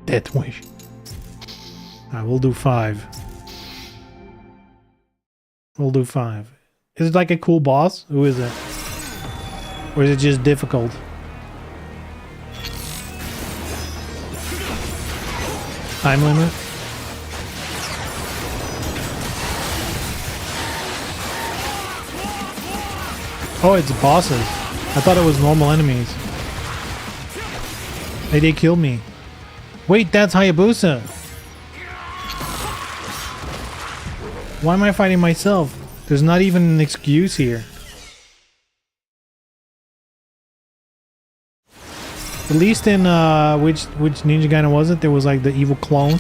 Death Wish. I will do 5. We'll do 5. Is it like a cool boss? Who is it? Or is it just difficult? Time limit? Oh, it's bosses. I thought it was normal enemies. Hey, they killed me. Wait, that's Hayabusa. Why am I fighting myself? There's not even an excuse here. At least in which Ninja Gaiden was it? There was like the evil clone,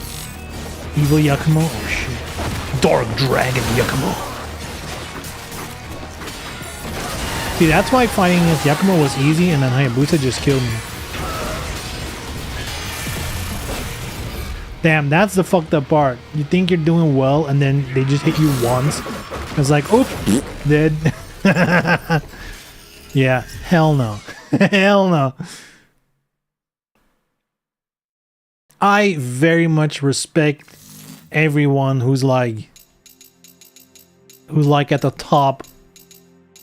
evil Yakumo. Oh shit! Dark Dragon Yakumo. See, that's why fighting against Yakumo was easy, and then Hayabusa just killed me. Damn, that's the fucked up part. You think you're doing well, and then they just hit you once. It's like, oops, dead. Yeah, hell no. Hell no. I very much respect everyone who's like at the top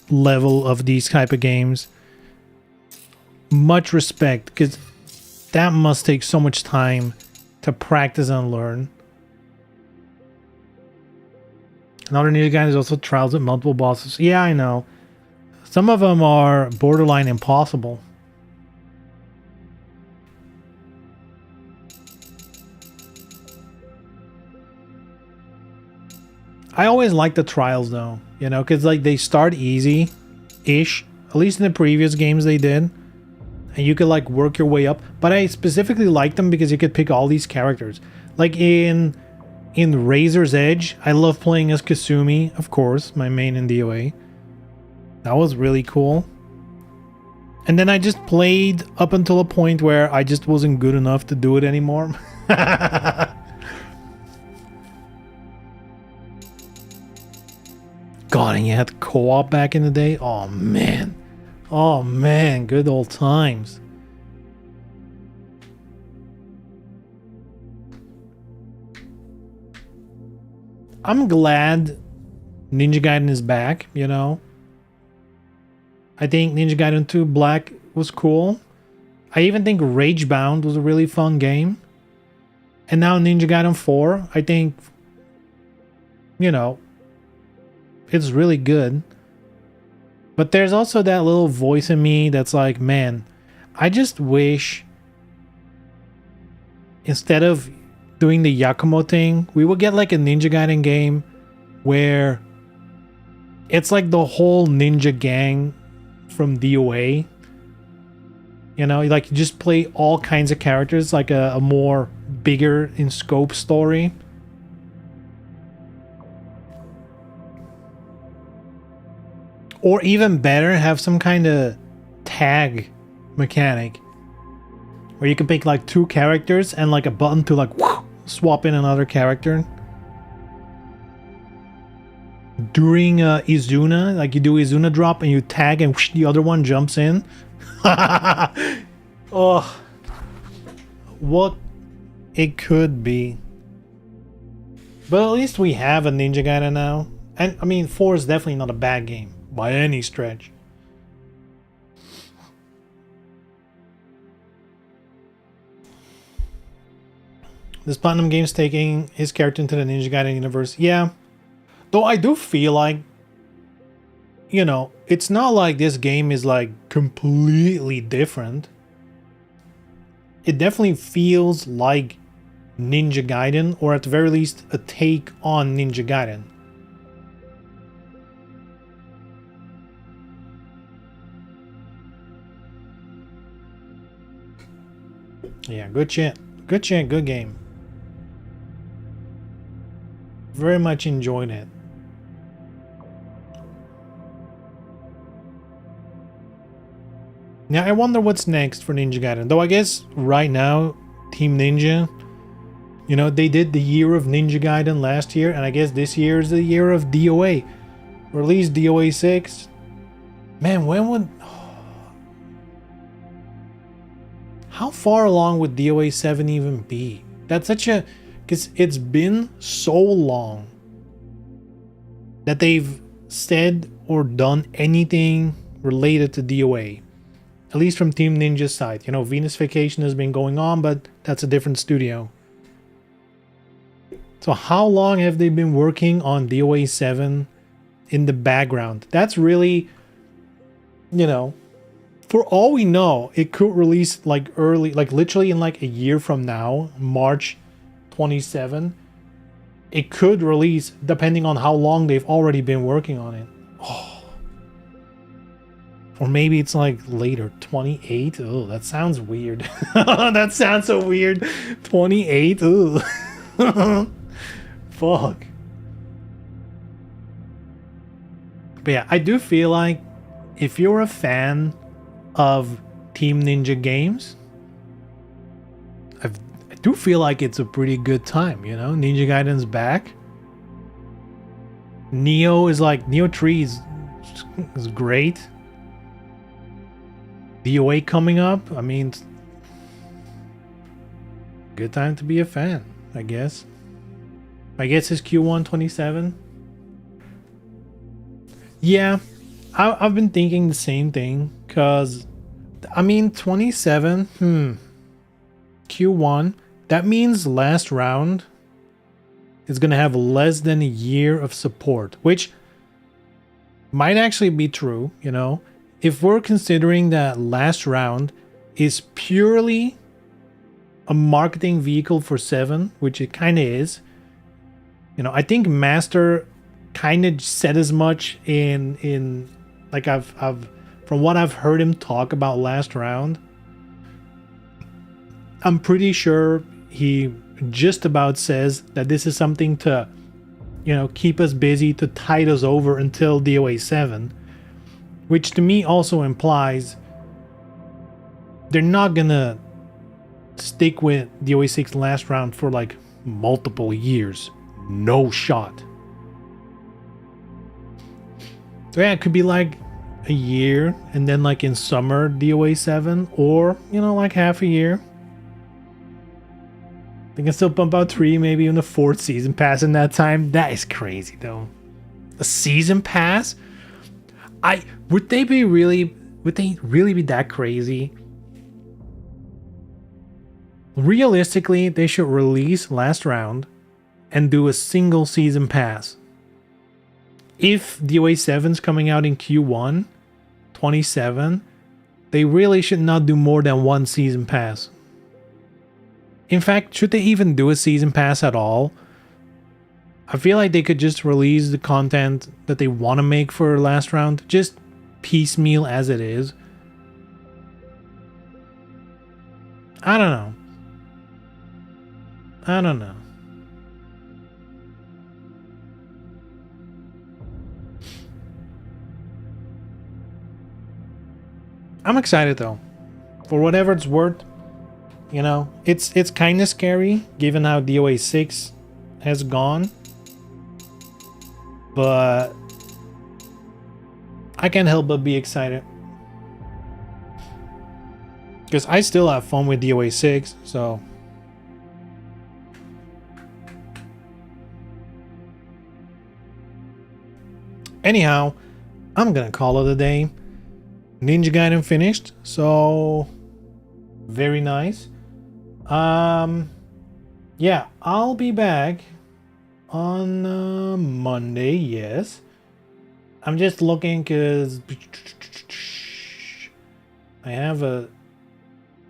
level of these type of games. Much respect, because that must take so much time to practice and learn. Another Ninja Gaiden is also trials with multiple bosses. Yeah, I know. Some of them are borderline impossible. I always like the trials though, you know, because like they start easy-ish. At least in the previous games they did. And you could like work your way up. But I specifically like them because you could pick all these characters. Like in Razor's Edge, I love playing as Kasumi, of course, my main in DOA. That was really cool. And then I just played up until a point where I just wasn't good enough to do it anymore. God, and you had co-op back in the day? Oh man. Oh man, good old times. I'm glad Ninja Gaiden is back, you know. I think Ninja Gaiden 2 Black was cool. I even think Ragebound was a really fun game. And now Ninja Gaiden 4, I think, you know, it's really good. But there's also that little voice in me that's like, man, I just wish instead of doing the Yakumo thing, we would get like a Ninja Gaiden game where it's like the whole ninja gang from DOA. You know, like you just play all kinds of characters, like a more bigger in scope story. Or even better, have some kind of tag mechanic where you can pick like 2 characters and like a button to like swap in another character during Izuna, like you do Izuna drop and you tag and whoosh, the other one jumps in. Oh, what it could be. But at least we have a Ninja Gaiden now. And I mean, 4 is definitely not a bad game by any stretch. This Platinum Games taking his character into the Ninja Gaiden universe. Yeah. Though I do feel like, you know, it's not like this game is like completely different. It definitely feels like Ninja Gaiden, or at the very least a take on Ninja Gaiden. Yeah, good shit. Good shit, good game. Very much enjoyed it. Now I wonder what's next for Ninja Gaiden. Though I guess right now, Team Ninja, you know, they did the year of Ninja Gaiden last year, and I guess this year is the year of DOA. Release DOA 6. Man, when would... How far along would DOA 7 even be? That's such a... Because it's been so long that they've said or done anything related to DOA. At least from Team Ninja's side. You know, Venus Vacation has been going on, but that's a different studio. So how long have they been working on DOA 7 in the background? That's really, you know, for all we know, it could release like early, like literally in like a year from now, March 27. It could release depending on how long they've already been working on it. Oh. Or maybe it's like later, 28. Oh, that sounds weird. That sounds so weird. 28. Ooh. Fuck. But yeah, I do feel like if you're a fan of Team Ninja games, I do feel like it's a pretty good time, you know? Ninja Gaiden's back. Neo is like, Neo 3 is great. DOA coming up, I mean, good time to be a fan, I guess. I guess it's Q1 27. Yeah, I've been thinking the same thing, because, I mean, 27, Q1, that means last round is going to have less than a year of support, which might actually be true, you know? If we're considering that last round is purely a marketing vehicle for 7, which it kind of is, you know, I think Master kind of said as much in like I've from what I've heard him talk about last round. I'm pretty sure he just about says that this is something to, you know, keep us busy, to tide us over until DOA 7. Which to me also implies they're not gonna stick with DOA 6 last round for like multiple years. No shot. So yeah, it could be like a year and then like in summer DOA 7, or, you know, like half a year. They can still pump out 3, maybe in the 4th season pass in that time. That is crazy though. A season pass? Would they really be that crazy? Realistically, they should release last round and do a single season pass. If DOA 7's coming out in Q1 27, they really should not do more than one season pass. In fact, should they even do a season pass at all? I feel like they could just release the content that they want to make for last round, just piecemeal as it is. I don't know. I'm excited though. For whatever it's worth, You know, it's kind of scary given how DOA 6 has gone, but I can't help but be excited because I still have fun with DOA 6. So anyhow, I'm gonna call it a day. Ninja Gaiden finished, so very nice. Yeah, I'll be back on Monday. Yes, I'm just looking because I have a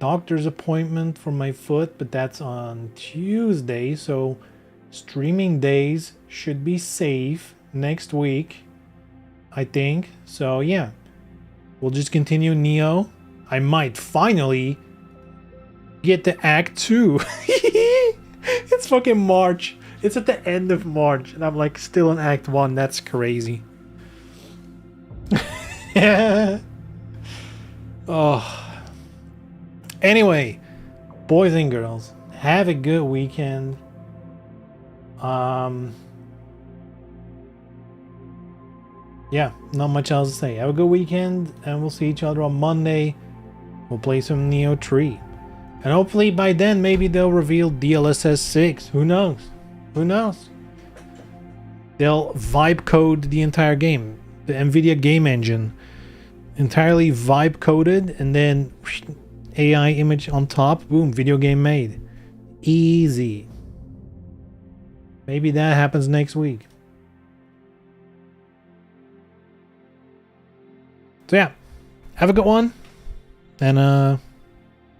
doctor's appointment for my foot, but that's on Tuesday, so streaming days should be safe next week, I think. So yeah, we'll just continue Neo. I might finally get to Act 2. It's fucking March. It's at the end of March, and I'm like still in Act 1. That's crazy. Yeah. Oh. Anyway, boys and girls, have a good weekend. Yeah, not much else to say. Have a good weekend, and we'll see each other on Monday. We'll play some Neo 3. And hopefully by then, maybe they'll reveal DLSS 6. Who knows? Who knows? They'll vibe code the entire game. The NVIDIA game engine. Entirely vibe coded, and then AI image on top. Boom, video game made. Easy. Maybe that happens next week. So yeah, have a good one, and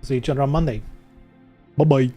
see each other on Monday. Bye bye.